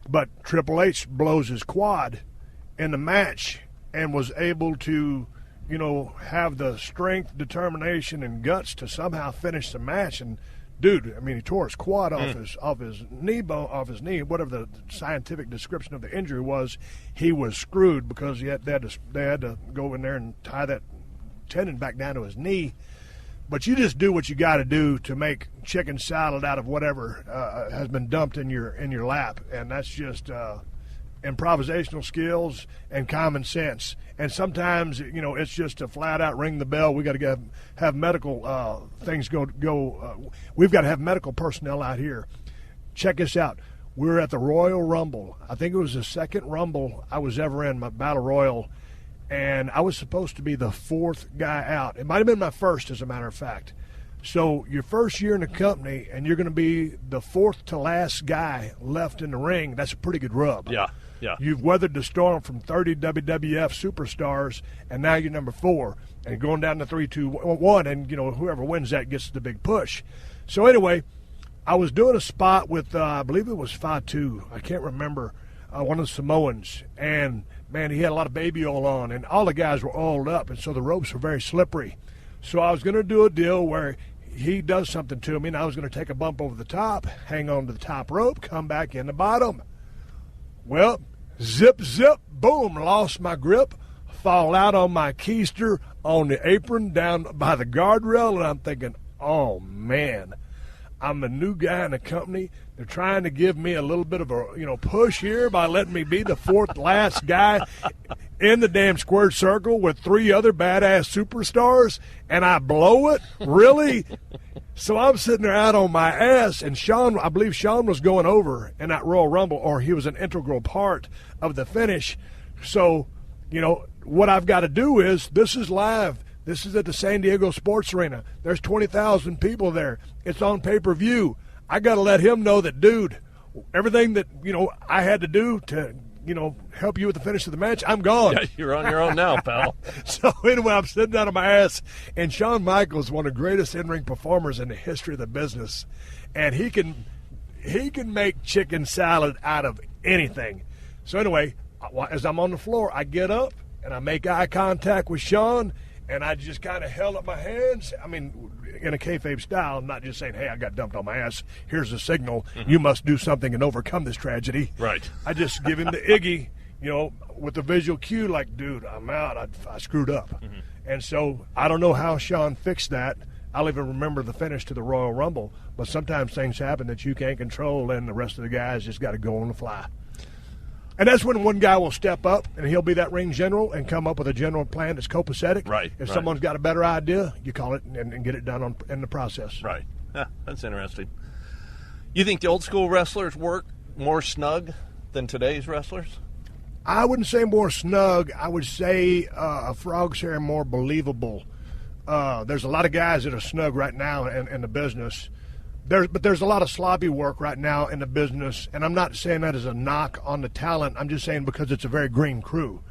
But Triple H blows his quad in the match and was able to, have the strength, determination, and guts to somehow finish the match. And dude, I mean, he tore his quad off his knee bone, whatever the scientific description of the injury was. He was screwed because they had to go in there and tie that tendon back down to his knee. But you just do what you got to do to make chicken salad out of whatever has been dumped in your lap, and that's just improvisational skills and common sense. And sometimes, it's just a flat out ring the bell. We got to have medical things go. We've got to have medical personnel out here. Check this out. We're at the Royal Rumble. I think it was the second Rumble I was ever in, my Battle Royal, and I was supposed to be the fourth guy out. It might have been my first, as a matter of fact. So your first year in the company, and you're going to be the fourth to last guy left in the ring. That's a pretty good rub. Yeah. You've weathered the storm from 30 WWF superstars, and now you're number 4, and going down to 3, 2, 1, and whoever wins that gets the big push. So anyway, I was doing a spot with I believe it was Fatu. I can't remember, one of the Samoans, and man, he had a lot of baby oil on, and all the guys were oiled up, and so the ropes were very slippery. So I was going to do a deal where he does something to me, and I was going to take a bump over the top, hang on to the top rope, come back in the bottom. Well, zip, boom, lost my grip, fall out on my keister on the apron down by the guardrail, and I'm thinking, oh, man, I'm the new guy in the company. They're trying to give me a little bit of a push here by letting me be the fourth last guy in the damn squared circle with 3 other badass superstars, and I blow it? Really? So I'm sitting there out on my ass, and I believe Sean was going over in that Royal Rumble, or he was an integral part of the finish. So, what I've got to do is, this is live. This is at the San Diego Sports Arena. There's 20,000 people there. It's on pay-per-view. I got to let him know that, dude, everything that, I had to do to, help you with the finish of the match, I'm gone. Yeah, you're on your own now, pal. So anyway, I'm sitting down on my ass, and Shawn Michaels, one of the greatest in-ring performers in the history of the business, and he can make chicken salad out of anything. So anyway, as I'm on the floor, I get up, and I make eye contact with Shawn, And I just kind of held up my hands. I mean, in a kayfabe style, I'm not just saying, hey, I got dumped on my ass. Here's a signal. You must do something and overcome this tragedy. Right. I just give him the Iggy, with the visual cue, like, dude, I'm out. I screwed up. And so I don't know how Sean fixed that. I'll even remember the finish to the Royal Rumble. But sometimes things happen that you can't control, and the rest of the guys just got to go on the fly. And that's when one guy will step up, and he'll be that ring general and come up with a general plan that's copacetic. Right. If someone's got a better idea, you call it and get it done in the process. Right. Yeah, that's interesting. You think the old school wrestlers work more snug than today's wrestlers? I wouldn't say more snug. I would say a frog's hair more believable. There's a lot of guys that are snug right now in the business. But there's a lot of sloppy work right now in the business, and I'm not saying that as a knock on the talent. I'm just saying because it's a very green crew.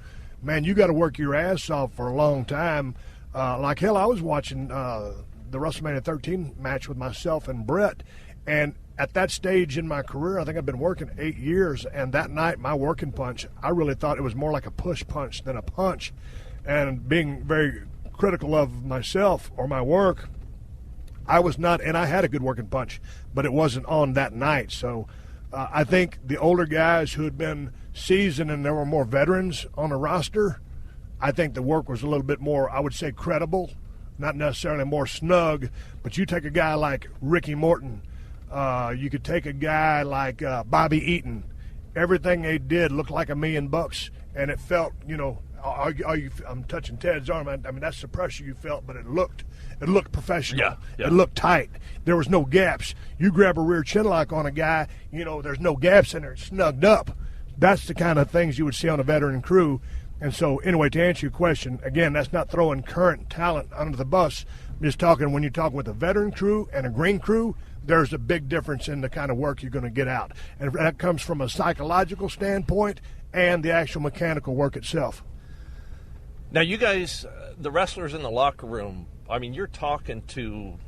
Man, you got to work your ass off for a long time. Like hell, I was watching the WrestleMania 13 match with myself and Brett, and at that stage in my career, I think I've been working 8 years, and that night, my working punch, I really thought it was more like a push punch than a punch. And being very critical of myself or my work, I was not, and I had a good working punch, but it wasn't on that night. So I think the older guys who had been seasoned and there were more veterans on the roster, I think the work was a little bit more, I would say, credible, not necessarily more snug. But you take a guy like Ricky Morton, you could take a guy like Bobby Eaton. Everything they did looked like $1 million, and it felt, I'm touching Ted's arm. I mean, that's the pressure you felt, but it looked professional. Yeah. It looked tight. There was no gaps. You grab a rear chin lock on a guy, there's no gaps in there. It's snugged up. That's the kind of things you would see on a veteran crew. And so, anyway, to answer your question, again, that's not throwing current talent under the bus. I'm just talking when you're talking with a veteran crew and a green crew, there's a big difference in the kind of work you're going to get out. And that comes from a psychological standpoint and the actual mechanical work itself. Now, you guys, the wrestlers in the locker room, I mean, you're talking to,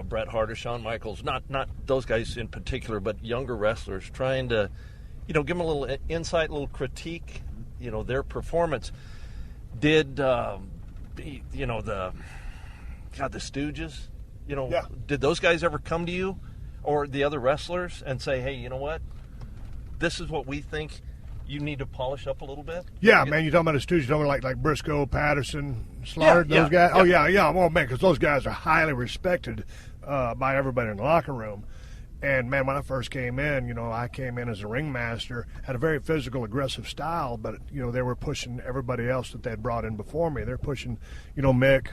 Bret Hart or Shawn Michaels, not those guys in particular, but younger wrestlers, trying to, give them a little insight, a little critique, their performance. Did, the Stooges, did those guys ever come to you or the other wrestlers and say, hey, you know what, this is what we think you need to polish up a little bit? Yeah, man, you're talking about the Stooges, you're talking about like Briscoe, Patterson, Slaughter, those guys? Yeah. Oh, yeah. Well, man, because those guys are highly respected by everybody in the locker room. And, man, when I first came in, I came in as a ringmaster, had a very physical, aggressive style, but, they were pushing everybody else that they had brought in before me. They're pushing, Mick,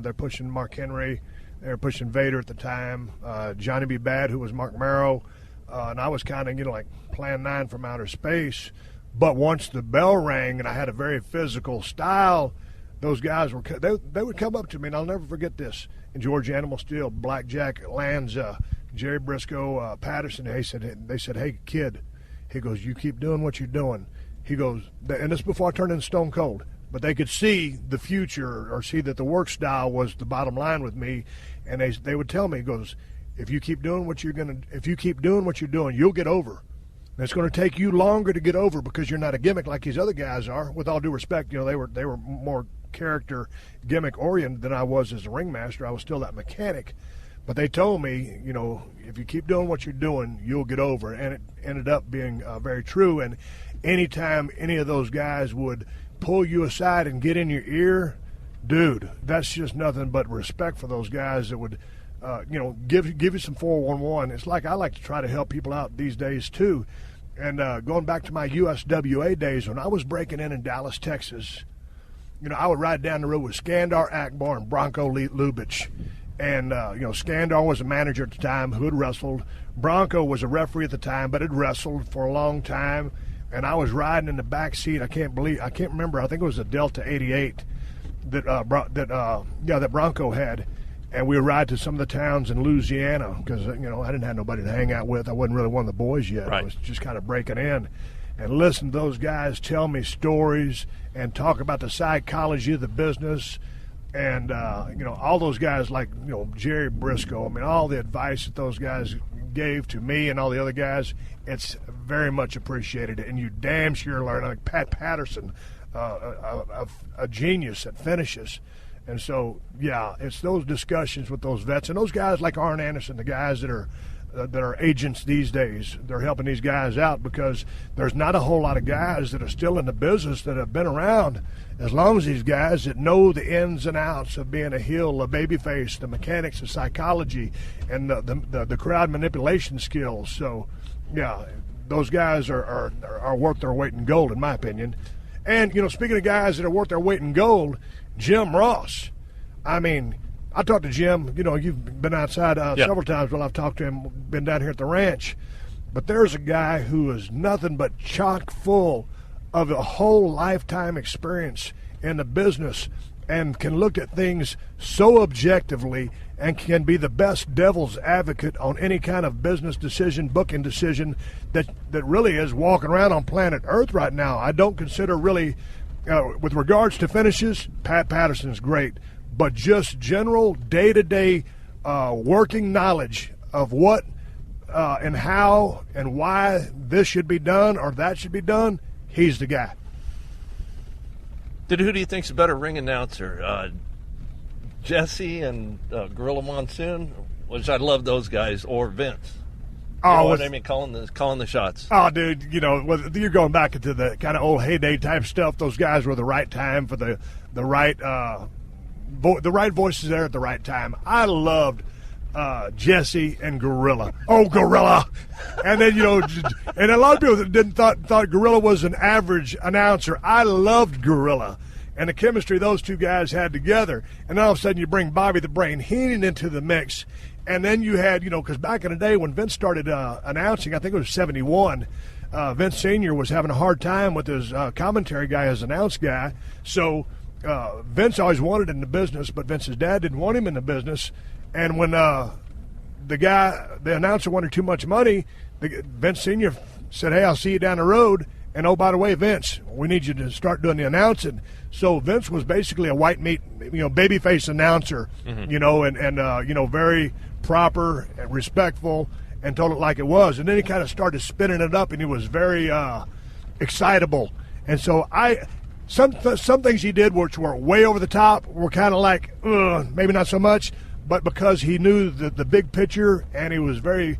they're pushing Mark Henry, they were pushing Vader at the time, Johnny B. Bad, who was Mark Merrow, and I was kind of, like Plan 9 from outer space. But once the bell rang and I had a very physical style, those guys they would come up to me, and I'll never forget this. And George Animal Steel, Blackjack Lanza, Jerry Briscoe, Patterson, they said, hey, kid, he goes, you keep doing what you're doing. He goes, and this is before I turned into Stone Cold, but they could see the future or see that the work style was the bottom line with me, and they would tell me, he goes, if you keep doing what you're doing, you'll get over. And it's going to take you longer to get over because you're not a gimmick like these other guys are. With all due respect, they were more character gimmick oriented than I was as a ringmaster. I was still that mechanic. But they told me, if you keep doing what you're doing, you'll get over. And it ended up being very true. And anytime any of those guys would pull you aside and get in your ear, dude, that's just nothing but respect for those guys that would, give you some 411. It's like I like to try to help people out these days, too. And going back to my USWA days, when I was breaking in Dallas, Texas, I would ride down the road with Skandar Akbar and Bronco Lubitsch. And, Skandar was a manager at the time who had wrestled. Bronco was a referee at the time, but had wrestled for a long time. And I was riding in the back seat. I can't remember. I think it was a Delta 88 that Bronco had. And we would ride to some of the towns in Louisiana because, I didn't have nobody to hang out with. I wasn't really one of the boys yet. Right. I was just kind of breaking in. And listen to those guys tell me stories and talk about the psychology of the business. And, all those guys like, Jerry Briscoe, all the advice that those guys gave to me and all the other guys, it's very much appreciated. And you damn sure learn. Like Pat Patterson, a genius at finishes. And so, yeah, it's those discussions with those vets and those guys like Arn Anderson, the guys that are agents these days. They're helping these guys out because there's not a whole lot of guys that are still in the business that have been around as long as these guys that know the ins and outs of being a heel, a babyface, the mechanics of psychology, and the crowd manipulation skills. So, yeah, those guys are worth their weight in gold, in my opinion. And, speaking of guys that are worth their weight in gold, Jim Ross. I mean, I talked to Jim. You've been outside several times while I've talked to him, been down here at the ranch. But there's a guy who is nothing but chock full of a whole lifetime experience in the business and can look at things so objectively and can be the best devil's advocate on any kind of business decision, booking decision that really is walking around on planet Earth right now. I don't consider really, with regards to finishes, Pat Patterson's great. But just general day-to-day working knowledge of what and how and why this should be done or that should be done, he's the guy. Who do you think's a better ring announcer? Jesse and Gorilla Monsoon, which I love those guys, or Vince? Calling the shots. Oh, dude, you're going back into the kind of old heyday type stuff. Those guys were the right time for the right the right voices there at the right time. I loved Jesse and Gorilla. Oh, Gorilla! And then and a lot of people that thought Gorilla was an average announcer. I loved Gorilla and the chemistry those two guys had together. And all of a sudden, you bring Bobby the Brain Heenan into the mix, and then you had because back in the day when Vince started announcing, I think it was '71. Vince Sr. was having a hard time with his commentary guy, his announce guy. So Vince always wanted in the business, but Vince's dad didn't want him in the business. And when the announcer wanted too much money, Vince Sr. said, "Hey, I'll see you down the road. And oh, by the way, Vince, we need you to start doing the announcing." So Vince was basically a white meat, babyface announcer, and very proper and respectful, and told it like it was. And then he kind of started spinning it up, and he was very excitable. And so some things he did which were way over the top were kind of like, maybe not so much, but because he knew the big picture, and he was very,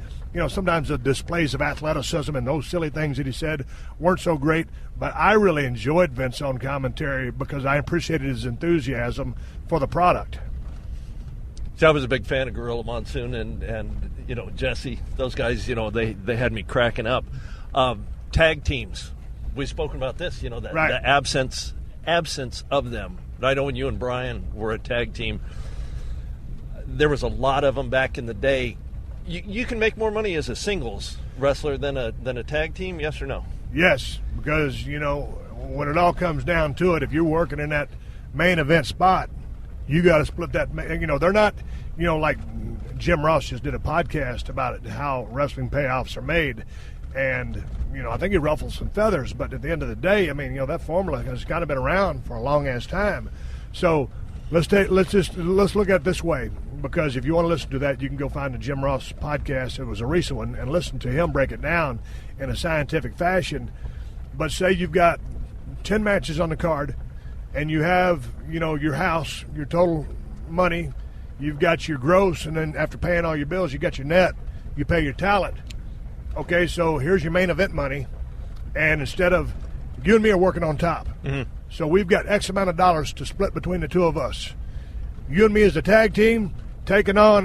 sometimes the displays of athleticism and those silly things that he said weren't so great. But I really enjoyed Vince on commentary because I appreciated his enthusiasm for the product. See, I was a big fan of Gorilla Monsoon and Jesse. Those guys, they had me cracking up. Tag teams. We've spoken about this, right. The absence of them. I know when you and Brian were a tag team, there was a lot of them back in the day. You can make more money as a singles wrestler than a tag team, yes or no? Yes, because, when it all comes down to it, if you're working in that main event spot, you got to split that. They're not, like Jim Ross just did a podcast about it, how wrestling payoffs are made. And, I think he ruffles some feathers, but at the end of the day, that formula has kind of been around for a long-ass time. So let's look at it this way, because if you want to listen to that, you can go find the Jim Ross podcast. It was a recent one, and listen to him break it down in a scientific fashion. But say you've got 10 matches on the card, and you have, your house, your total money, you've got your gross, and then after paying all your bills, you got your net, you pay your talent. Okay, so here's your main event money, and instead of you and me are working on top, so we've got X amount of dollars to split between the two of us. You and me as a tag team taking on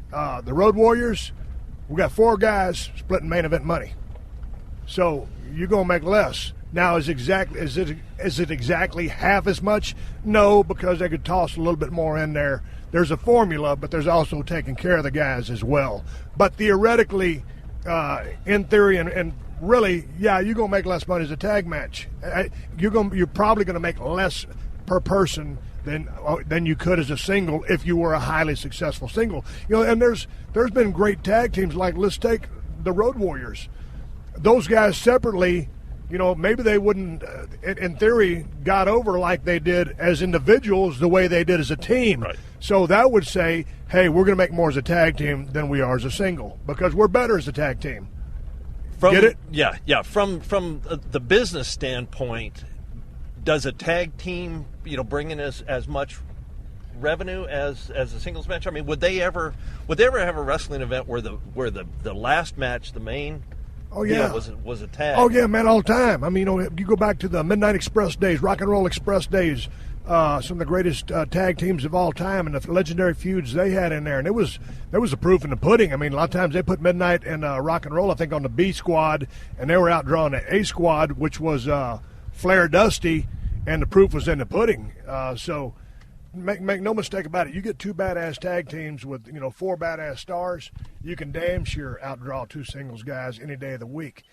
the Road Warriors. We got 4 guys splitting main event money. So you're gonna make less. Now, is it exactly half as much? No, because they could toss a little bit more in there. There's a formula, but there's also taking care of the guys as well. But theoretically, in theory, and really, yeah, you're gonna make less money as a tag match. You're probably gonna make less per person than you could as a single if you were a highly successful single. And there's been great tag teams, like let's take the Road Warriors. Those guys separately, maybe they wouldn't, in theory, got over like they did as individuals the way they did as a team. Right. So that would say, hey, we're going to make more as a tag team than we are as a single because we're better as a tag team. Get it? Yeah. From the business standpoint, does a tag team, bring in as much revenue as a singles match? I mean, would they ever have a wrestling event where the last match, the main deal was a tag? Oh yeah, man, all the time. I mean, you go back to the Midnight Express days, Rock and Roll Express days, some of the greatest tag teams of all time, and the legendary feuds they had in there. And there was the proof in the pudding. I mean, a lot of times they put Midnight and Rock and Roll, I think, on the B squad, and they were outdrawn the A squad, which was Flair, Dusty, and the proof was in the pudding. So make no mistake about it. You get two badass tag teams with four badass stars, you can damn sure outdraw two singles guys any day of the week.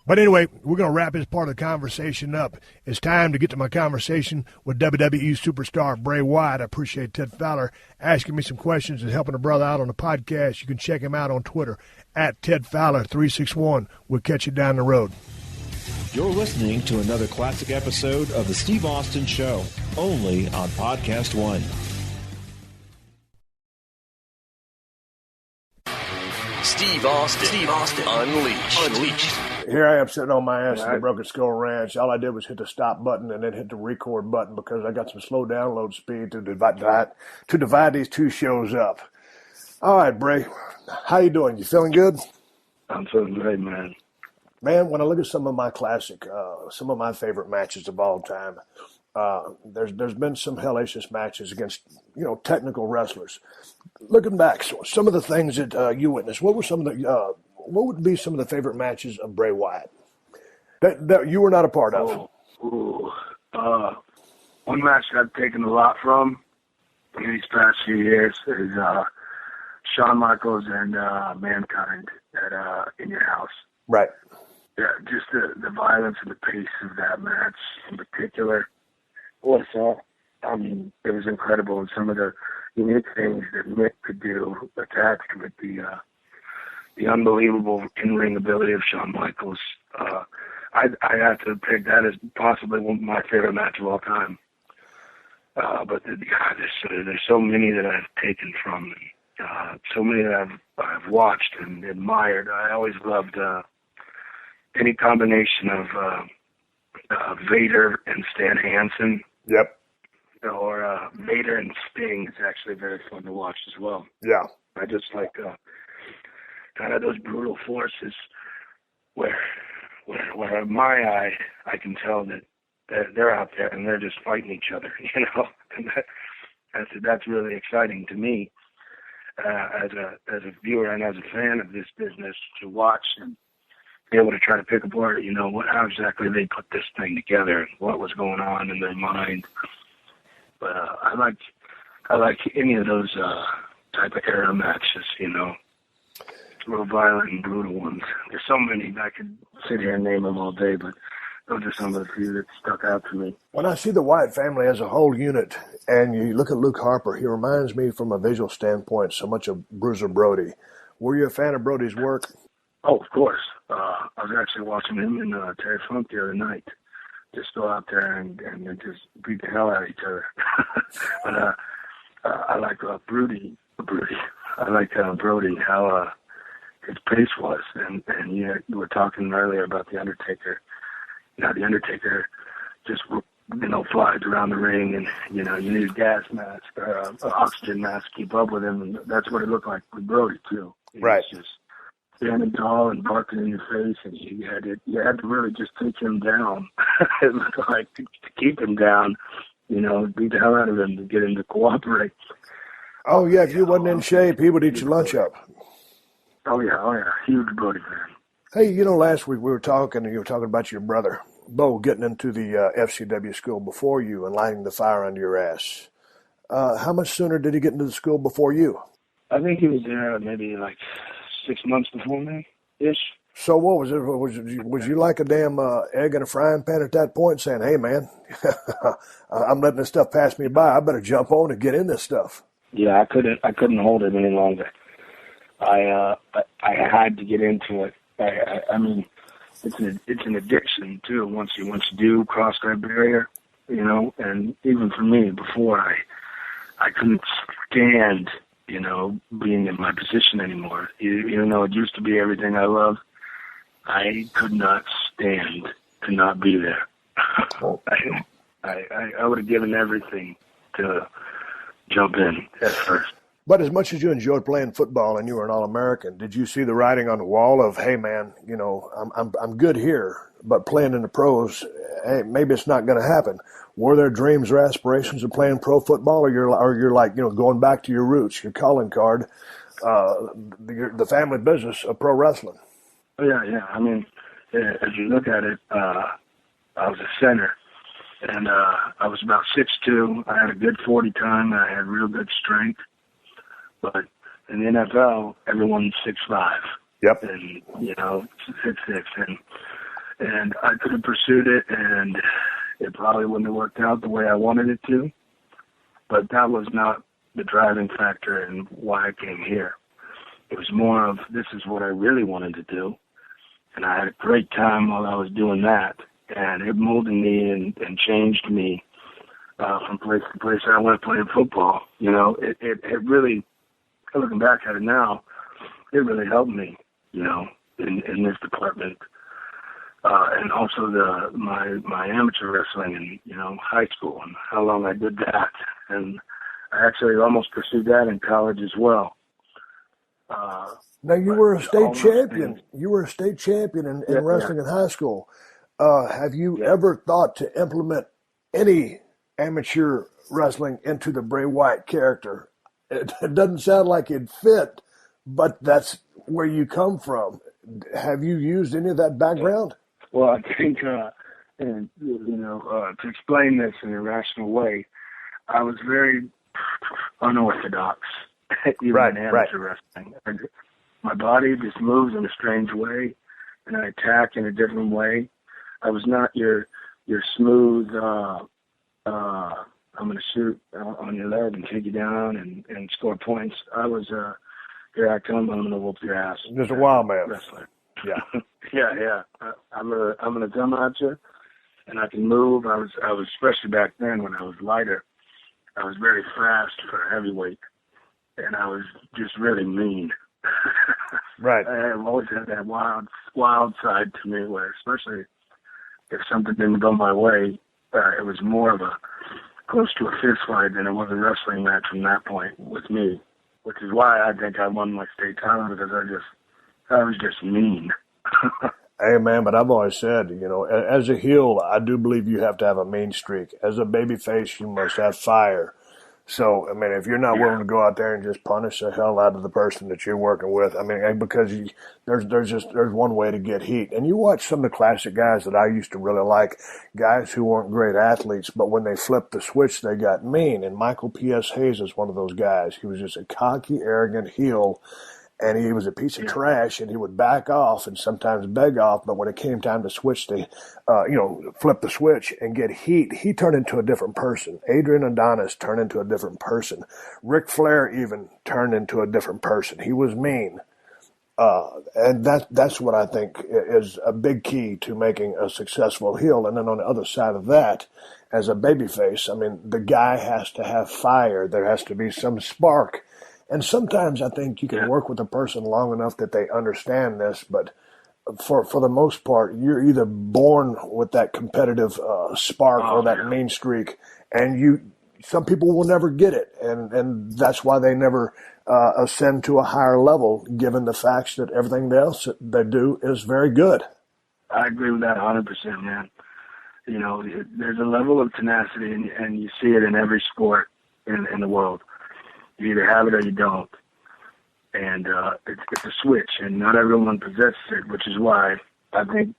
But anyway, we're going to wrap this part of the conversation up. It's time to get to my conversation with WWE Superstar Bray Wyatt. I appreciate Ted Fowler asking me some questions and helping a brother out on the podcast. You can check him out on Twitter at TedFowler361. We'll catch you down the road. You're listening to another classic episode of The Steve Austin Show, only on PodcastOne. Steve Austin. Unleashed. Here I am sitting on my ass at the Broken Skull Ranch. All I did was hit the stop button and then hit the record button because I got some slow download speed to divide these two shows up. All right, Bray, how you doing? You feeling good? I'm feeling great, man. Man, when I look at some of my some of my favorite matches of all time, there's been some hellacious matches against technical wrestlers. Looking back, some of the things that you witnessed, what would be some of the favorite matches of Bray Wyatt that you were not a part of? One match that I've taken a lot from in these past few years is Shawn Michaels and Mankind at In Your House. Right. Yeah, just the violence and the pace of that match in particular was, it was incredible. And some of the unique things that Mick could do attached with the unbelievable in-ring ability of Shawn Michaels. I have to pick that as possibly one of my favorite match of all time. But there's so many that I've taken from, so many that I've watched and admired. I always loved any combination of Vader and Stan Hansen. Yep. Or Vader and Sting is actually very fun to watch as well. Yeah. I just like kind of those brutal forces where in my eye I can tell that they're out there and they're just fighting each other, and that's really exciting to me as a viewer and as a fan of this business to watch and be able to try to pick apart, how exactly they put this thing together and what was going on in their mind. But I like any of those type of era matches, real violent and brutal ones. There's so many I could sit here and name them all day, but those are some of the few that stuck out to me. When I see the Wyatt family as a whole unit, and you look at Luke Harper, he reminds me from a visual standpoint so much of Bruiser Brody. Were you a fan of Brody's work? Oh, of course. I was actually watching him in Terry Funk the other night. Just go out there and just beat the hell out of each other. But I like Brody. I like Brody, how his pace was. And you were talking earlier about The Undertaker. The Undertaker just flies around the ring, and you need a gas mask or an oxygen mask to keep up with him. And that's what it looked like with Brody too. Right. He was just standing tall and barking in your face, and you had to really just take him down. It looked like to keep him down, beat the hell out of him to get him to cooperate. Oh yeah, if you wasn't in shape, he would eat your lunch up. Oh yeah, huge Brody fan. Hey, last week we were talking, and you were talking about your brother Bo getting into the FCW school before you and lighting the fire under your ass. How much sooner did he get into the school before you? I think he was there maybe like 6 months before me, ish. So what was it? Was you like a damn egg in a frying pan at that point, saying, "Hey man, I'm letting this stuff pass me by. I better jump on and get in this stuff"? Yeah, I couldn't hold it any longer. I had to get into it. I mean, it's an addiction too. Once you do cross that barrier, and even for me before, I couldn't stand, being in my position anymore. Even though it used to be everything I loved, I could not stand to not be there. I would have given everything to jump in at first. But as much as you enjoyed playing football and you were an All-American, did you see the writing on the wall of, hey man, I'm good here, but playing in the pros, hey, maybe it's not going to happen? Were there dreams or aspirations of playing pro football, or you're like, going back to your roots, your calling card, the family business of pro wrestling? Yeah. I mean, as you look at it, I was a center, and I was about 6'2". I had a good 40 time, and I had real good strength. But in the NFL, everyone's 6'5". Yep. And 6'6". And I could have pursued it, and it probably wouldn't have worked out the way I wanted it to. But that was not the driving factor in why I came here. It was more of, this is what I really wanted to do. And I had a great time while I was doing that. And it molded me and changed me from place to place. I went playing football. It really, looking back at it now, it really helped me, in this department. And also my amateur wrestling in, high school, and how long I did that. And I actually almost pursued that in college as well. Now, you were a state champion. You were a state champion in wrestling in high school. Have you ever thought to implement any amateur wrestling into the Bray Wyatt character? It doesn't sound like it fit, but that's where you come from. Have you used any of that background? Well, I think, to explain this in a rational way, I was very unorthodox, even in amateur wrestling. My body just moves in a strange way, and I attack in a different way. I was not your smooth, I'm going to shoot on your leg and take you down and score points. I was, here I come, I'm going to whoop your ass. Just a wild man. Wrestler. Yeah. Yeah. I'm going to come at you, and I can move. I was, especially back then when I was lighter, I was very fast for a heavyweight, and I was just really mean. Right. I've always had that wild side to me where, especially if something didn't go my way, it was more of a close to a fist fight than it was a wrestling match from that point with me, which is why I think I won my state title, because I was just mean. Hey, man, but I've always said, as a heel, I do believe you have to have a mean streak. As a babyface, you must have fire. So, I mean, if you're not willing to go out there and just punish the hell out of the person that you're working with, I mean, because there's one way to get heat. And you watch some of the classic guys that I used to really like, guys who weren't great athletes, but when they flipped the switch, they got mean. And Michael P.S. Hayes is one of those guys. He was just a cocky, arrogant heel. And he was a piece of trash, and he would back off and sometimes beg off. But when it came time to switch flip the switch and get heat, he turned into a different person. Adrian Adonis turned into a different person. Ric Flair even turned into a different person. He was mean. And that's what I think is a big key to making a successful heel. And then on the other side of that, as a babyface, I mean, the guy has to have fire. There has to be some spark. And sometimes I think you can work with a person long enough that they understand this, but for the most part, you're either born with that competitive spark or that mean streak, and some people will never get it, and that's why they never ascend to a higher level, given the facts that everything else that they do is very good. I agree with that 100%, man. There's a level of tenacity, and you see it in every sport in the world. You either have it or you don't. And it's a switch, and not everyone possesses it, which is why I think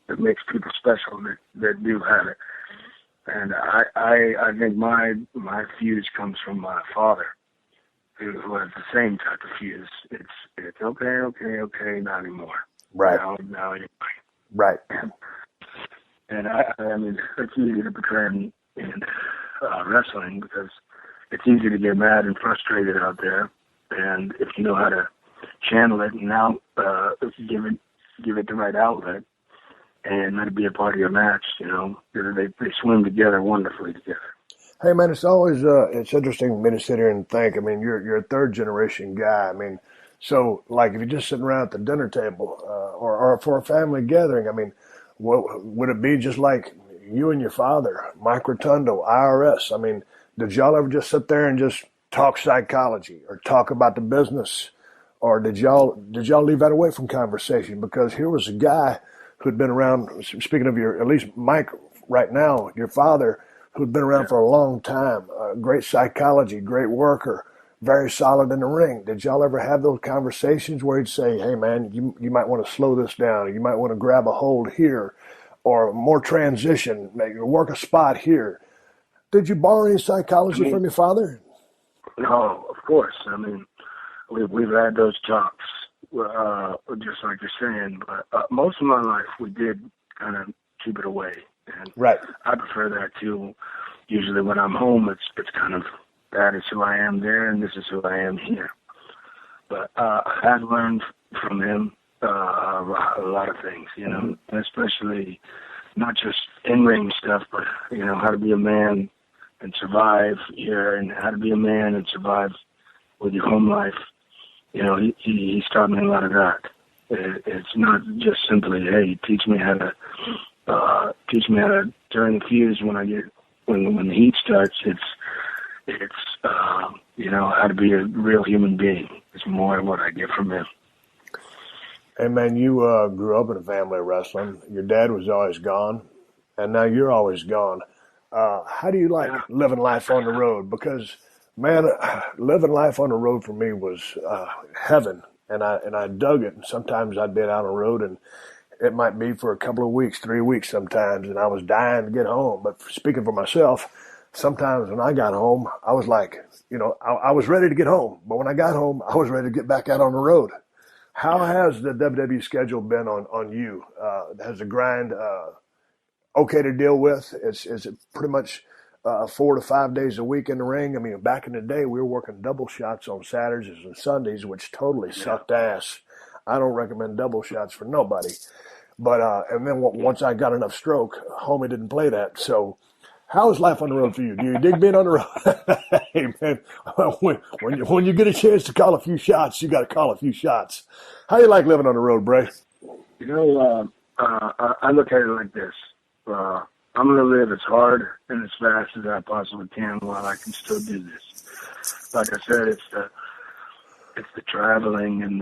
it makes people special that do have it. And I think my fuse comes from my father, who has the same type of fuse. It's okay, not anymore. Right. Now you're right. And I mean, it's easy to portray in wrestling because it's easy to get mad and frustrated out there, and if you know how to channel it and now give it the right outlet and let it be a part of your match, they swim together wonderfully together. Hey man, it's always it's interesting for me to sit here and think. I mean, you're a third generation guy. I mean, so like if you're just sitting around at the dinner table or for a family gathering, I mean, would it be just like you and your father, Mike Rotundo, IRS? I mean, did y'all ever just sit there and just talk psychology or talk about the business? Or did y'all leave that away from conversation? Because here was a guy who'd been around, speaking of at least Mike right now, your father, who'd been around for a long time, great psychology, great worker, very solid in the ring. Did y'all ever have those conversations where he'd say, hey, man, you might want to slow this down, or you might want to grab a hold here, or more transition, maybe work a spot here? Did you borrow any psychology from your father? No, of course. I mean, we've had those talks, just like you're saying, but most of my life we did kind of keep it away. And right. I prefer that too. Usually when I'm home, it's kind of, that is who I am there, and this is who I am here. But I've learned from him a lot of things, you know, especially not just in-ring stuff, but, you know, how to be a man and survive here, and how to be a man and survive with your home life. You know, he's taught me a lot of that. It's not just simply, hey, teach me how to turn the fuse when the heat starts. It's you know, how to be a real human being. It's more what I get from him. Hey, man, you grew up in a family of wrestling. Your dad was always gone, and now you're always gone. How do you like living life on the road? Because, man, living life on the road for me was heaven, and I dug it. And sometimes I'd been out on the road, and it might be for a couple of weeks, 3 weeks sometimes, and I was dying to get home. But speaking for myself, sometimes when I got home, I was like, you know, I was ready to get home. But when I got home, I was ready to get back out on the road. How has the WWE schedule been on you? Has the grind okay to deal with? Is it pretty much 4 to 5 days a week in the ring? I mean, back in the day, we were working double shots on Saturdays and Sundays, which totally sucked ass. I don't recommend double shots for nobody. But and then once I got enough stroke, homie didn't play that. So how is life on the road for you? Do you dig being on the road? Hey, man, when you get a chance to call a few shots, you got to call a few shots. How you like living on the road, Bray? You know, I look at it like this. I'm going to live as hard and as fast as I possibly can while I can still do this. Like I said, it's the traveling and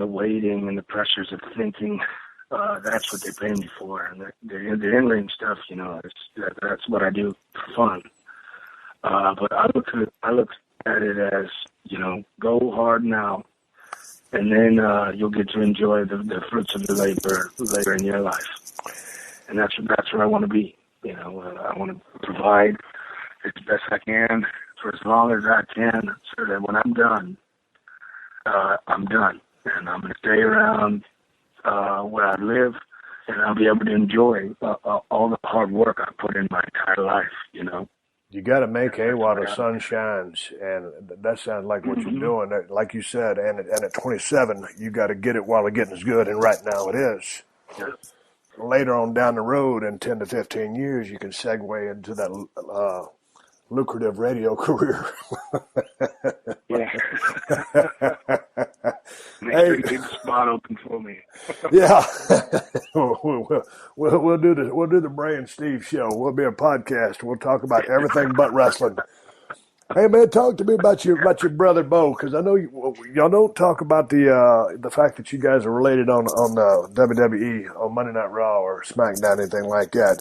the waiting and the pressures of thinking. That's what they pay me for. And the in-ring stuff, you know, that's what I do for fun. But I look at it as, you know, go hard now, and then you'll get to enjoy the fruits of your labor later in your life. And that's where I want to be. You know, I want to provide as best I can for as long as I can, so that when I'm done, I'm done, and I'm going to stay around where I live, and I'll be able to enjoy all the hard work I put in my entire life. You know. You got to make hay while the sun shines, and that sounds like what you're doing. Like you said, and at 27, you got to get it while the getting's good, and right now it is. Yeah. Later on down the road, in 10 to 15 years, you can segue into that lucrative radio career. Yeah. Make a big spot open for me. Yeah. We'll do the Bray and Steve show. We'll be a podcast. We'll talk about everything but wrestling. Hey, man, talk to me about your brother Bo, because I know y'all don't talk about the fact that you guys are related on WWE, on Monday Night Raw or SmackDown, anything like that.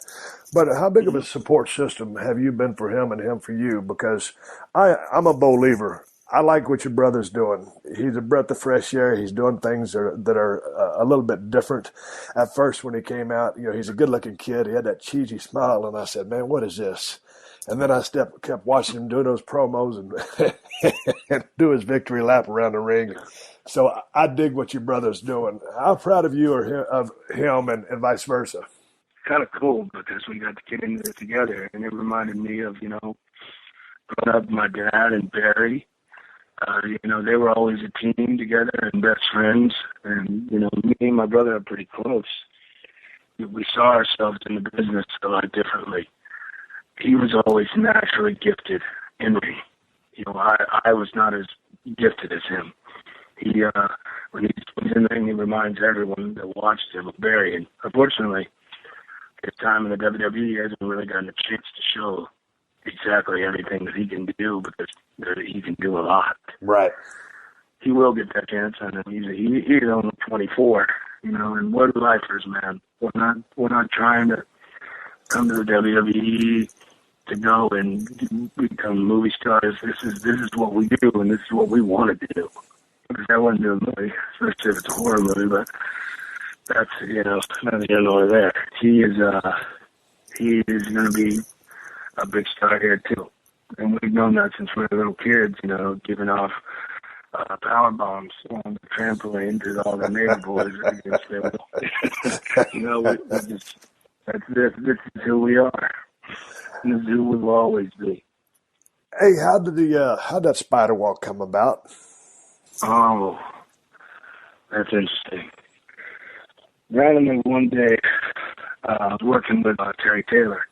But how big of a support system have you been for him and him for you? Because I'm a Bo-liever. I like what your brother's doing. He's a breath of fresh air. He's doing things that are a little bit different. At first, when he came out, you know, he's a good-looking kid. He had that cheesy smile, and I said, man, what is this? And then I kept watching him do those promos and do his victory lap around the ring. So I dig what your brother's doing. How proud of you of him and vice versa? Kind of cool, because we got to get into it together, and it reminded me of, you know, growing up with my dad and Barry. You know, they were always a team together and best friends. And, you know, me and my brother are pretty close. We saw ourselves in the business a lot differently. He was always naturally gifted in ring. You know, I was not as gifted as him. He, when he's in the ring, he reminds everyone that watched him of Barry. And unfortunately, his time in the WWE hasn't really gotten a chance to show exactly everything that he can do, because he can do a lot. Right. He will get that chance, and he's only 24, and we're lifers, man. We're not trying to come to the WWE to go and become movie stars. This is what we do, and this is what we want to do. Because I wouldn't do a movie, especially if it's a horror movie, but that's, neither here nor there. He is going to be a big star here, too. And we've known that since we were little kids, giving off power bombs on the trampoline to all the neighbor boys against their will. This is who we are. This is who we will always be. Hey, how'd that spider walk come about? Oh, that's interesting. Randomly one day, I was working with Terry Taylor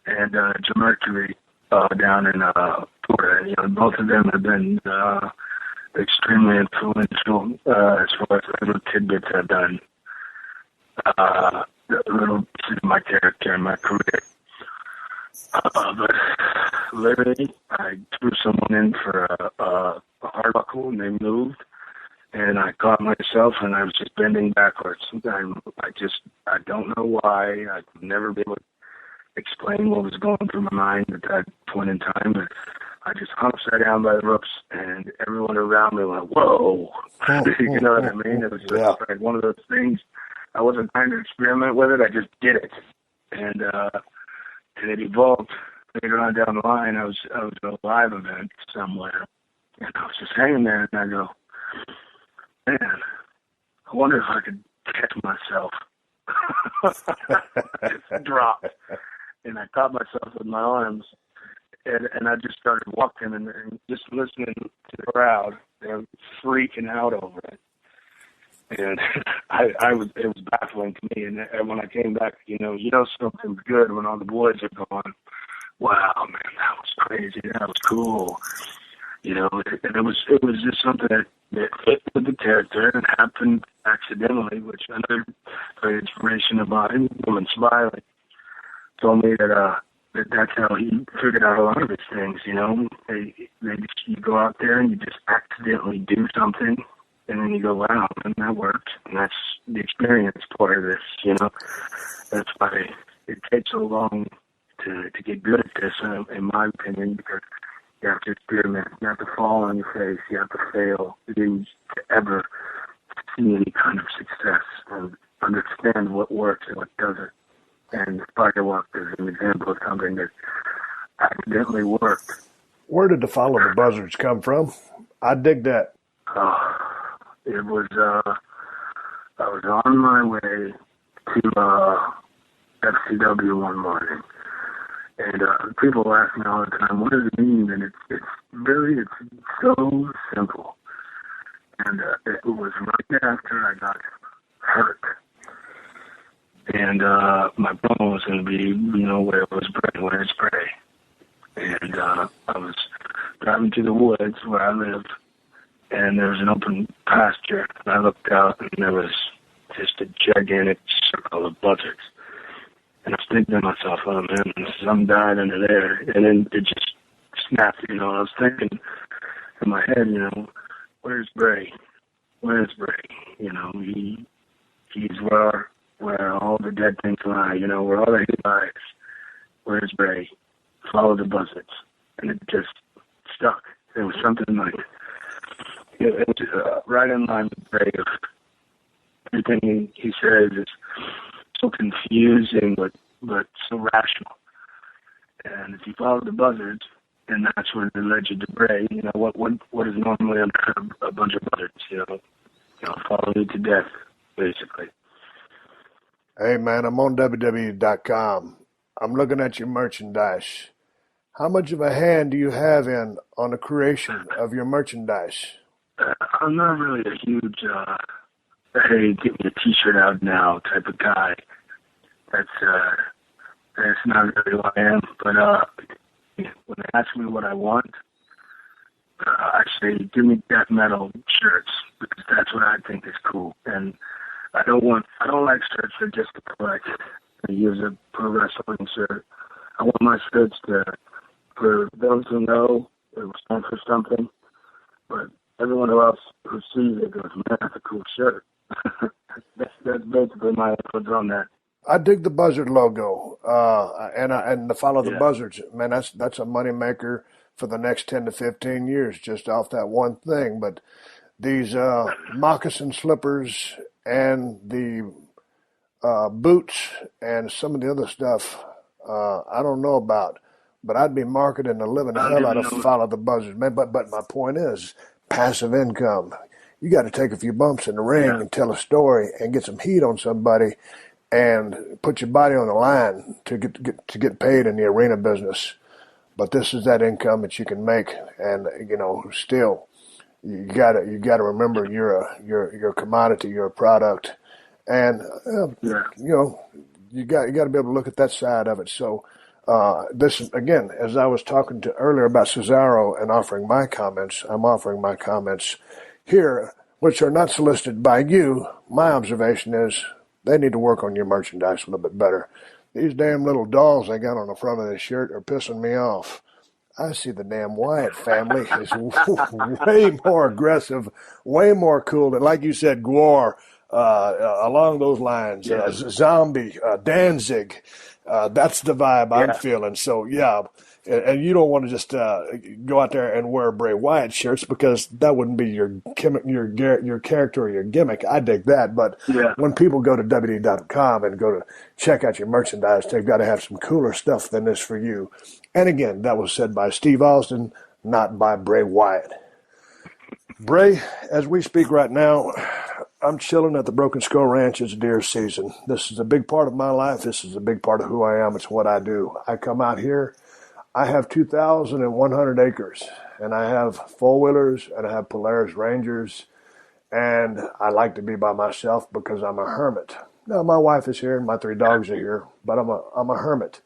and Jim Mercury down in Florida. Both of them have been extremely influential as far as little tidbits I've done. Little pieces of my character and my career. But literally, I threw someone in for a hard buckle, and they moved, and I caught myself, and I was just bending backwards. I don't know why. I could never be able to explain what was going through my mind at that point in time, but I just hung upside down by the ropes, and everyone around me went, whoa. You know what I mean? It was just like one of those things. I wasn't trying to experiment with it. I just did it. And it evolved later on down the line. I was at a live event somewhere, and I was just hanging there, and I go, man, I wonder if I could catch myself. I just dropped, and I caught myself with my arms, and I just started walking and just listening to the crowd. They were freaking out over it. And it was baffling to me. And when I came back, something's good when all the boys are going, wow, man, that was crazy. That was cool. And it was just something that fit with the character and happened accidentally, which another great inspiration of mine, Woman Smiley, told me that's how he figured out a lot of his things, you go out there and you just accidentally do something. And then you go, wow, man, that worked. And that's the experience part of this, That's why it takes so long to get good at this, in my opinion, because you have to experiment. You have to fall on your face. You have to fail to ever see any kind of success and understand what works and what doesn't. And the spider walk is an example of something that accidentally worked. Where did the Follow the Buzzards come from? I dig that. It was, I was on my way to FCW one morning, and people ask me all the time, what does it mean? And it's so simple. And it was right after I got hurt. And my promo was going to be, where was Bray, where's Bray? And I was driving through the woods where I lived, and there was an open pasture, and I looked out, and there was just a gigantic circle of buzzards. And I was thinking to myself, oh, man, some died under there. And then it just snapped, I was thinking in my head, where's Bray? Where's Bray? He's where all the dead things lie, where all the hate lies. Where's Bray? Follow the buzzards. And it just stuck. It was something like, it was right in line with Bray. Everything he says is so confusing, but so rational. And if you follow the buzzards, then that's where they led you to Bray. What is normally a bunch of buzzards, follow you to death, basically. Hey, man, I'm on WWE.com. I'm looking at your merchandise. How much of a hand do you have on the creation of your merchandise? I'm not really a huge, hey, get me a T-shirt out now type of guy. That's not really who I am. But when they ask me what I want, I say, give me death metal shirts, because that's what I think is cool. And I don't like shirts that just to collect. I use a pro wrestling shirt. I want my shirts for those who know it will stand for something, but everyone else who sees it goes, man, that's a cool shirt. that's basically my input on that. I dig the buzzard logo, and to follow the buzzards, man. That's a money maker for the next 10 to 15 years, just off that one thing. But these moccasin slippers and the boots and some of the other stuff, I don't know about, but I'd be marketing the living hell out of follow the buzzards, man. But my point is passive income. You got to take a few bumps in the ring and tell a story and get some heat on somebody and put your body on the line to get paid in the arena business. But this is that income that you can make, and still you gotta remember you're a commodity, you're a product, and you got to be able to look at that side of it. So this is, again, as I was talking to earlier about Cesaro and offering my comments, I'm offering my comments here, which are not solicited by you. My observation is they need to work on your merchandise a little bit better. These damn little dolls they got on the front of this shirt are pissing me off. I see the damn Wyatt family is way more aggressive, way more cool than, like you said, Gwar, along those lines, Zombie, Danzig. That's the vibe I'm feeling. So, and you don't want to just go out there and wear Bray Wyatt shirts because that wouldn't be your character or your gimmick. I dig that. But when people go to WWE.com and go to check out your merchandise, they've got to have some cooler stuff than this for you. And again, that was said by Steve Austin, not by Bray Wyatt. Bray, as we speak right now, I'm chilling at the Broken Skull Ranch. It's deer season. This is a big part of my life. This is a big part of who I am. It's what I do. I come out here. I have 2,100 acres, and I have four-wheelers, and I have Polaris Rangers, and I like to be by myself because I'm a hermit. Now, my wife is here, and my 3 dogs are here, but I'm a hermit.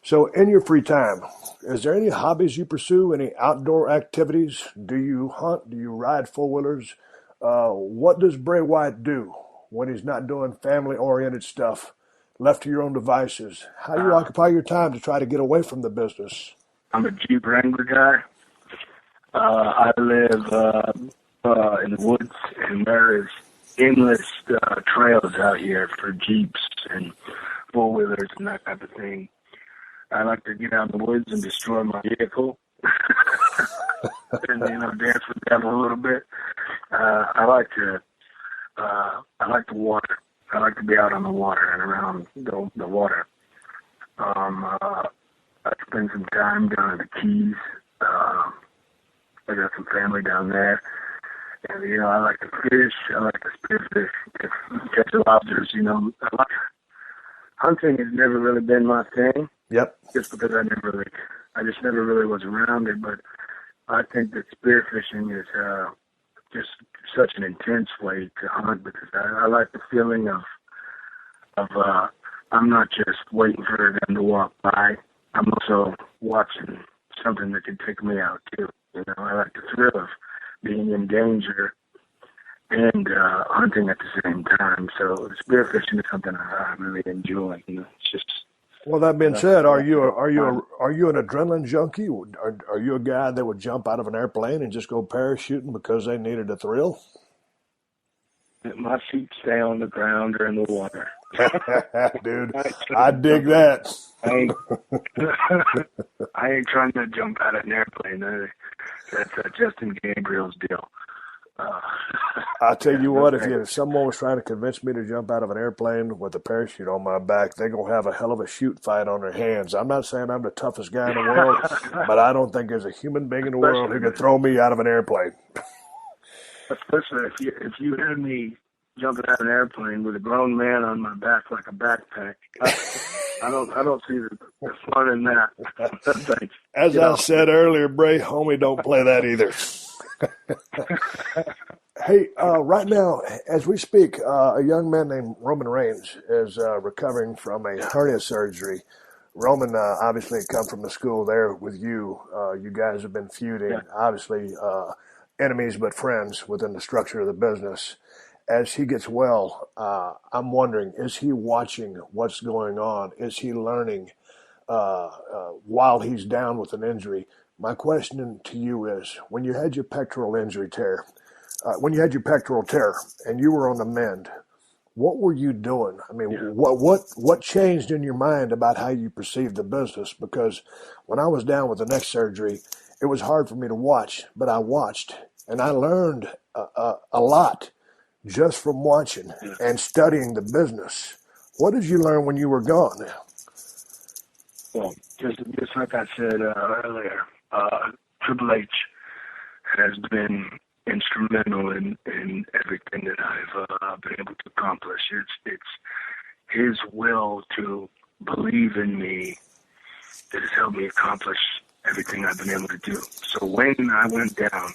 So in your free time, is there any hobbies you pursue, any outdoor activities? Do you hunt? Do you ride four-wheelers? What does Bray Wyatt do when he's not doing family-oriented stuff, left to your own devices? How do you occupy your time to try to get away from the business? I'm a Jeep Wrangler guy. I live in the woods, and there is endless trails out here for Jeeps and four-wheelers and that type of thing. I like to get out in the woods and destroy my vehicle and, dance with them a little bit. I like the water. I like to be out on the water and around the water. I spend some time down in the Keys. I got some family down there. And, I like to fish. I like to spearfish, catch lobsters, Hunting has never really been my thing. Yep. Just because I just never really was around it. But I think that spearfishing is just such an intense way to hunt because I like the feeling of I'm not just waiting for them to walk by. I'm also watching something that can take me out too. I like the thrill of being in danger and hunting at the same time. So spearfishing is something I really enjoy. It's just. Well, that being said, are you an adrenaline junkie? Are you a guy that would jump out of an airplane and just go parachuting because they needed a thrill? My feet stay on the ground or in the water. Dude, I dig that. I ain't trying to jump out of an airplane. That's Justin Gabriel's deal. I'll tell you what, if someone was trying to convince me to jump out of an airplane with a parachute on my back, they're going to have a hell of a shoot fight on their hands. I'm not saying I'm the toughest guy in the world, but I don't think there's a human being in the world who could throw me out of an airplane. Especially if you had me jumping out of an airplane with a grown man on my back like a backpack. I don't see the fun in that. As I said earlier, Bray, homie, don't play that either. Hey, right now, as we speak, a young man named Roman Reigns is recovering from a hernia surgery. Roman obviously come from the school there with you. You guys have been feuding, obviously enemies but friends within the structure of the business. As he gets well, I'm wondering, is he watching what's going on? Is he learning while he's down with an injury. My question to you is, when you had your pectoral tear, and you were on the mend, what were you doing? I mean, what changed in your mind about how you perceived the business? Because when I was down with the neck surgery, it was hard for me to watch, but I watched, and I learned a lot just from watching and studying the business. What did you learn when you were gone? Well, just like I said earlier, Triple H has been instrumental in everything that I've been able to accomplish. It's his will to believe in me that has helped me accomplish everything I've been able to do. So when I went down,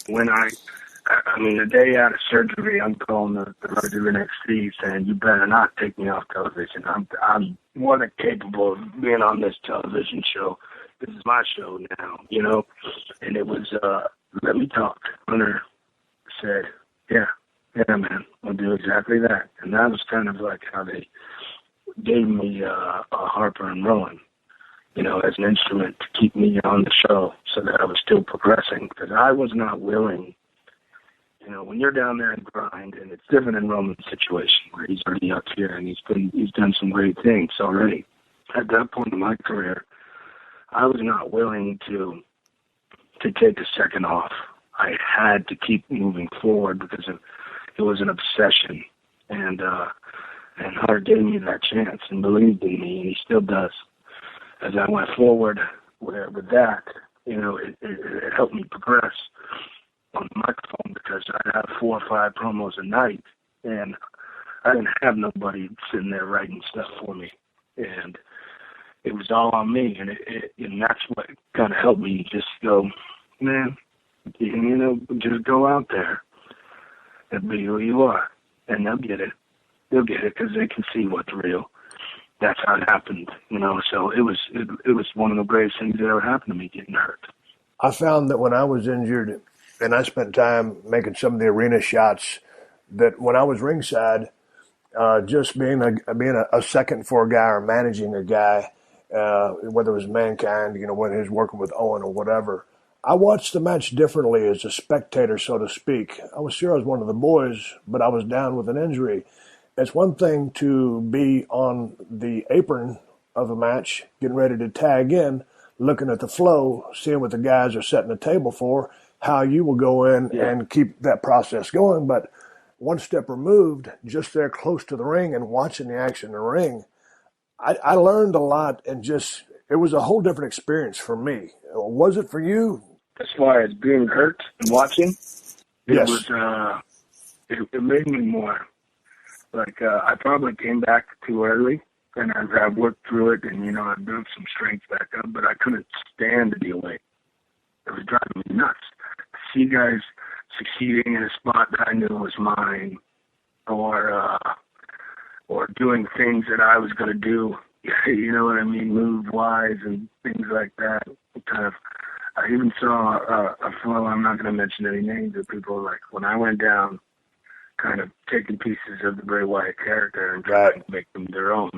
the day out of surgery, I'm calling the director of NXT saying, "You better not take me off television. I'm more than capable of being on this television show. This is my show now, you know." And it was, let me talk. Hunter said, yeah, man, I'll do exactly that. And that was kind of like how they gave me a Harper and Rowan, you know, as an instrument to keep me on the show so that I was still progressing, because I was not willing. You know, when you're down there and grind, and it's different in Roman's situation where he's already up here and he's done some great things already. At that point in my career, I was not willing to take a second off. I had to keep moving forward because it was an obsession, and Hunter gave me that chance and believed in me, and he still does. As I went forward with that, you know, it helped me progress on the microphone, because I'd have 4 or 5 promos a night, and I didn't have nobody sitting there writing stuff for me, and it was all on me, and that's what kind of helped me just go, man, you know, just go out there and be who you are, and they'll get it because they can see what's real. That's how it happened, you know. So it was one of the greatest things that ever happened to me, getting hurt. I found that when I was injured, and I spent time making some of the arena shots, that when I was ringside, just being a second for a guy or managing a guy, whether it was Mankind, you know, when he was working with Owen or whatever, I watched the match differently as a spectator, so to speak. I was sure I was one of the boys, but I was down with an injury. It's one thing to be on the apron of a match, getting ready to tag in, looking at the flow, seeing what the guys are setting the table for, how you will go in and keep that process going. But one step removed, just there close to the ring and watching the action in the ring, I learned a lot, and just, it was a whole different experience for me. Was it for you? As far as being hurt and watching, Yes. It was, it made me more. Like, I probably came back too early, and I worked through it, and, you know, I built some strength back up, but I couldn't stand to be away. It was driving me nuts. To see guys succeeding in a spot that I knew was mine, or doing things that I was going to do, you know what I mean, move-wise and things like that. I even saw a fellow, I'm not going to mention any names, of people, like, when I went down, kind of taking pieces of the Bray Wyatt character and trying to make them their own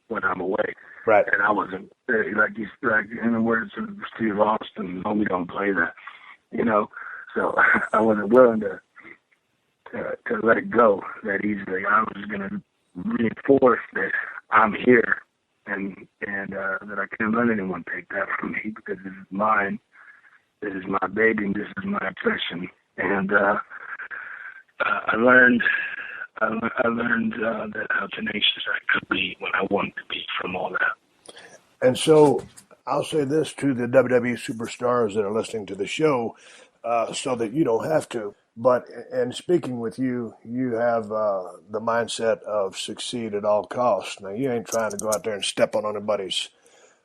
when I'm away. Right. And I wasn't, like in the words of Steve Austin, "No, we don't play that," you know. So I wasn't willing to let it go that easily. I was going to reinforce that I'm here, and that I can't let anyone take that from me, because this is mine. This is my baby. This is my obsession. And I learned that how tenacious I could be when I wanted to be from all that. And so I'll say this to the WWE superstars that are listening to the show, so that you don't have to. But in speaking with you, you have the mindset of succeed at all costs. Now, you ain't trying to go out there and step on anybody's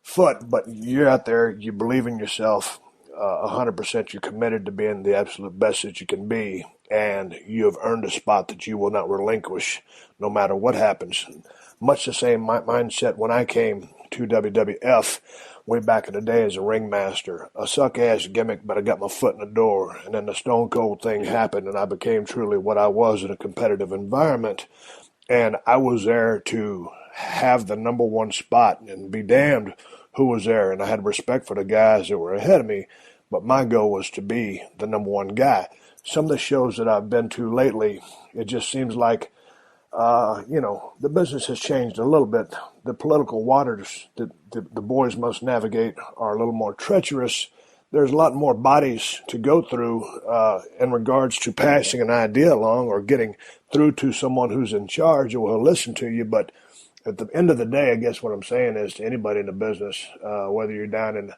foot, but you're out there, you believe in yourself 100%. You're committed to being the absolute best that you can be, and you have earned a spot that you will not relinquish no matter what happens. Much the same mindset when I came to WWF way back in the day as a ringmaster. A suck-ass gimmick, but I got my foot in the door, and then the Stone Cold thing happened, and I became truly what I was in a competitive environment, and I was there to have the number one spot, and be damned who was there. And I had respect for the guys that were ahead of me, but my goal was to be the number one guy. Some of the shows that I've been to lately, it just seems like, the business has changed a little bit. The political waters that the boys must navigate are a little more treacherous. There's a lot more bodies to go through in regards to passing an idea along or getting through to someone who's in charge or will listen to you. But at the end of the day, I guess what I'm saying is to anybody in the business, whether you're down in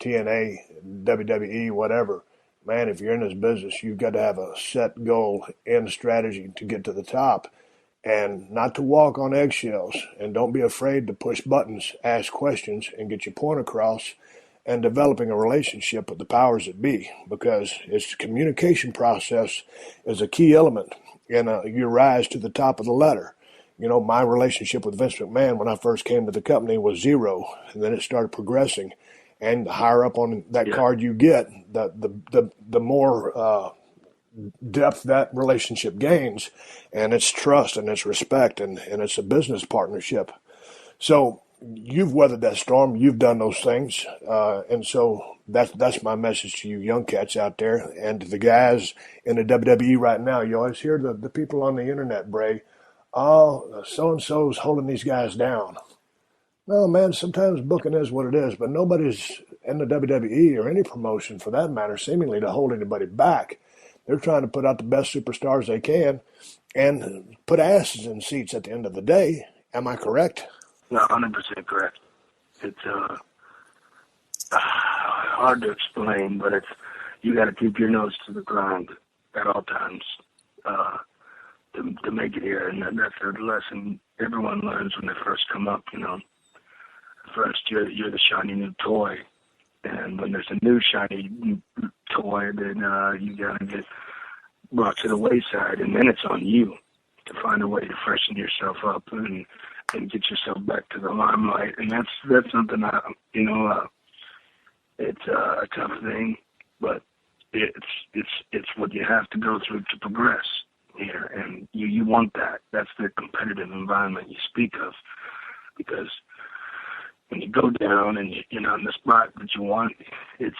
TNA, WWE, whatever, man, if you're in this business, you've got to have a set goal and strategy to get to the top. And not to walk on eggshells, and don't be afraid to push buttons, ask questions, and get your point across, and developing a relationship with the powers that be, because its communication process is a key element in your rise to the top of the ladder. My relationship with Vince McMahon when I first came to the company was 0, and then it started progressing. And the higher up on that card you get, the more depth that relationship gains, and it's trust and it's respect and it's a business partnership. So you've weathered that storm, you've done those things, and so that's my message to you young cats out there and to the guys in the WWE right now. You always hear the people on the internet, Bray, so-and-so's holding these guys down. No, man, sometimes booking is what it is, but nobody's in the WWE or any promotion for that matter seemingly to hold anybody back. They're trying to put out the best superstars they can and put asses in seats at the end of the day. Am I correct? No, 100% correct. It's hard to explain, but you got to keep your nose to the ground at all times to make it here. And that's a lesson everyone learns when they first come up. First you're the shiny new toy. And when there's a new shiny toy, then you got to get brought to the wayside, and then it's on you to find a way to freshen yourself up and get yourself back to the limelight. And that's something it's a tough thing, but it's what you have to go through to progress here, and you want that. That's the competitive environment you speak of, because when you go down and you're not in the spot that you want, you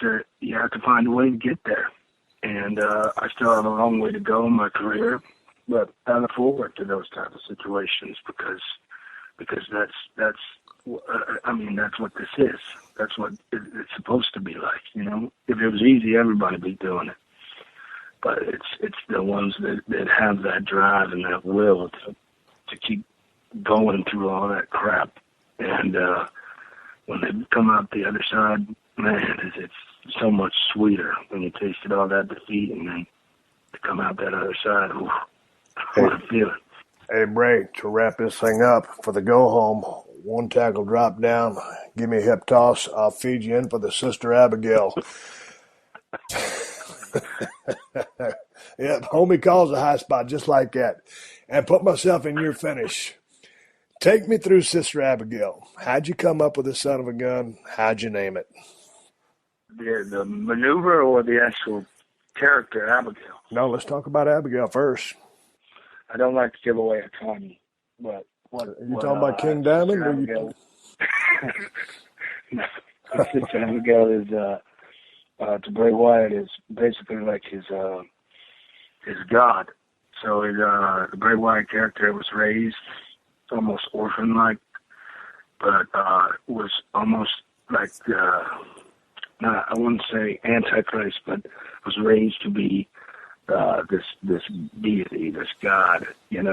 have to find a way to get there. And I still have a long way to go in my career, but I look forward to those type of situations because that's what this is. That's what it's supposed to be like. If it was easy, everybody would be doing it. But it's the ones that have that drive and that will to keep going through all that crap. And when they come out the other side, man, it's so much sweeter when you tasted all that defeat and then to come out that other side. Ooh, what a feeling. Hey, Bray, to wrap this thing up, for the go-home, one tackle drop down, give me a hip toss, I'll feed you in for the Sister Abigail. Yep, homie calls a high spot just like that. And put myself in your finish. Take me through Sister Abigail. How'd you come up with this son of a gun? How'd you name it? The maneuver or the actual character, Abigail? No, let's talk about Abigail first. I don't like to give away a ton, but you talking about King Diamond? Or you... No, Sister Abigail is to Bray Wyatt is basically like his god. So the Bray Wyatt character was raised almost orphan-like, but was almost like I wouldn't say Antichrist, but was raised to be this deity, this god, and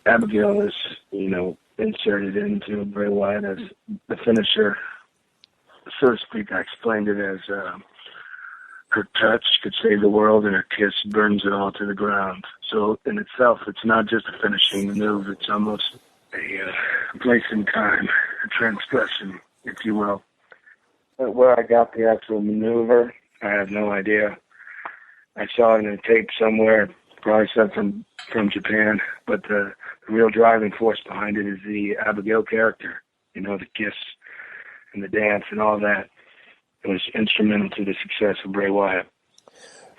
Abigail is, inserted into Bray Wyatt as the finisher, so to speak. I explained it as her touch could save the world, and her kiss burns it all to the ground. So in itself, it's not just a finishing maneuver; it's almost a place in time, a transgression, if you will. But where I got the actual maneuver, I have no idea. I saw it in a tape somewhere, probably sent from Japan, but the real driving force behind it is the Abigail character, the kiss and the dance and all that. It was instrumental to the success of Bray Wyatt.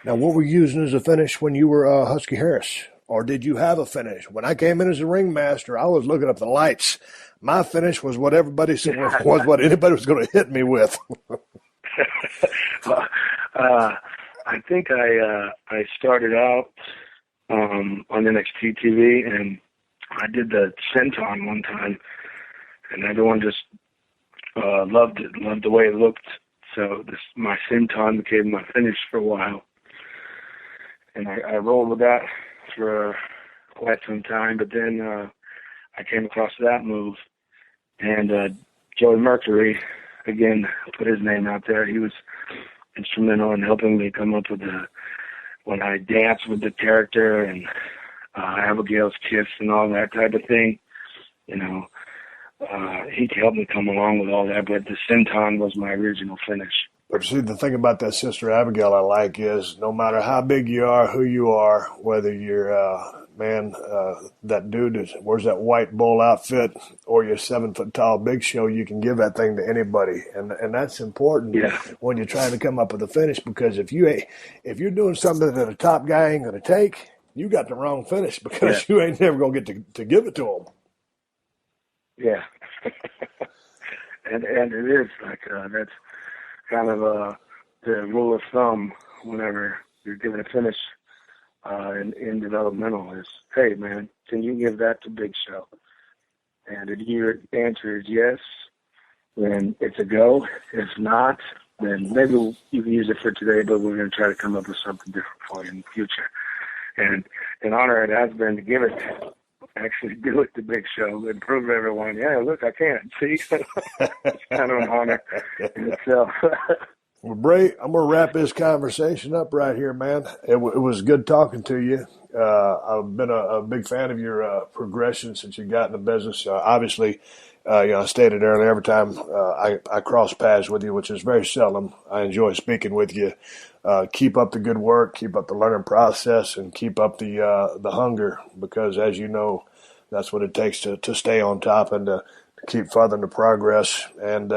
Now, what were you using as a finish when you were Husky Harris or did you have a finish? When I came in as a ringmaster, I was looking up the lights. My finish was what everybody said was what anybody was going to hit me with. I think I started out on NXT TV, and I did the senton one time, and everyone just loved it, loved the way it looked. So my senton became my finish for a while, and I rolled with that for quite some time. But then I came across that move, and Joey Mercury again put his name out there. He was instrumental in helping me come up with when I dance with the character and Abigail's kiss and all that type of thing. You know, he helped me come along with all that, but the senton was my original finish. But see, the thing about that Sister Abigail I like is no matter how big you are, who you are, whether you're, that dude that wears that white bull outfit or you're 7 foot tall Big Show, you can give that thing to anybody. And that's important when you're trying to come up with a finish, because if you're doing something that a top guy ain't going to take, you got the wrong finish, because you ain't never going to get to give it to him. Yeah. and it is like, that's kind of the rule of thumb whenever you're giving a finish in developmental is, hey, man, can you give that to Big Show? And if your answer is yes, then it's a go. If not, then maybe you can use it for today, but we're going to try to come up with something different for you in the future. And an honor it has been to give it, actually do it to Big Show and prove to everyone, yeah, look, I can. See? It's kind of an honor in itself. Well, Bray, I'm going to wrap this conversation up right here, man. It was good talking to you. I've been a big fan of your progression since you got in the business. Obviously, I stated earlier, every time I cross paths with you, which is very seldom, I enjoy speaking with you. Keep up the good work, keep up the learning process, and keep up the hunger, because, as you know, that's what it takes to stay on top and to keep furthering the progress and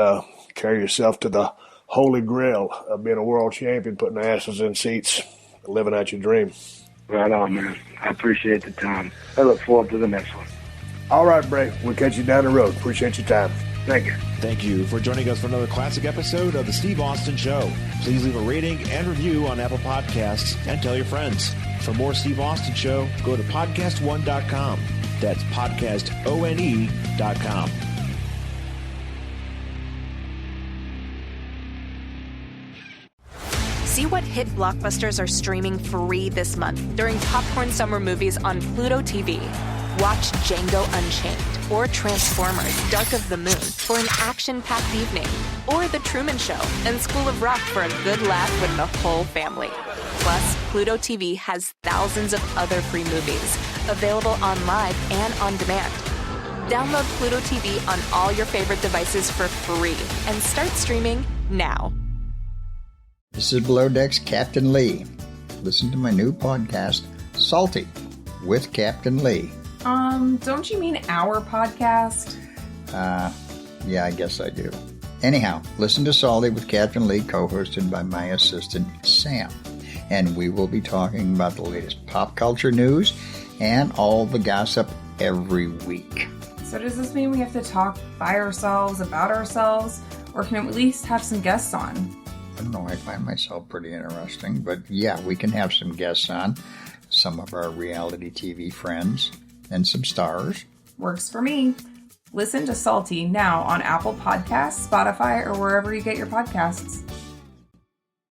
carry yourself to the holy grail of being a world champion, putting asses in seats, living out your dream. Right on, man. I appreciate the time. I look forward to the next one. All right, Bray. We'll catch you down the road. Appreciate your time. Thank you. Thank you for joining us for another classic episode of The Steve Austin Show. Please leave a rating and review on Apple Podcasts and tell your friends. For more Steve Austin Show, go to PodcastOne.com. That's PodcastOne.com. See what hit blockbusters are streaming free this month during Popcorn Summer Movies on Pluto TV. Watch Django Unchained or Transformers Dark of the Moon for an action-packed evening, or The Truman Show and School of Rock for a good laugh with the whole family. Plus, Pluto TV has thousands of other free movies available on live and on demand. Download Pluto TV on all your favorite devices for free and start streaming now. This is Below Deck's Captain Lee. Listen to my new podcast, Salty, with Captain Lee. Don't you mean our podcast? Yeah, I guess I do. Anyhow, listen to Salty with Captain Lee, co-hosted by my assistant, Sam. And we will be talking about the latest pop culture news and all the gossip every week. So does this mean we have to talk by ourselves, about ourselves, or can we at least have some guests on? I don't know, I find myself pretty interesting, but yeah, we can have some guests on, some of our reality TV friends, and some stars. Works for me. Listen to Salty now on Apple Podcasts, Spotify, or wherever you get your podcasts.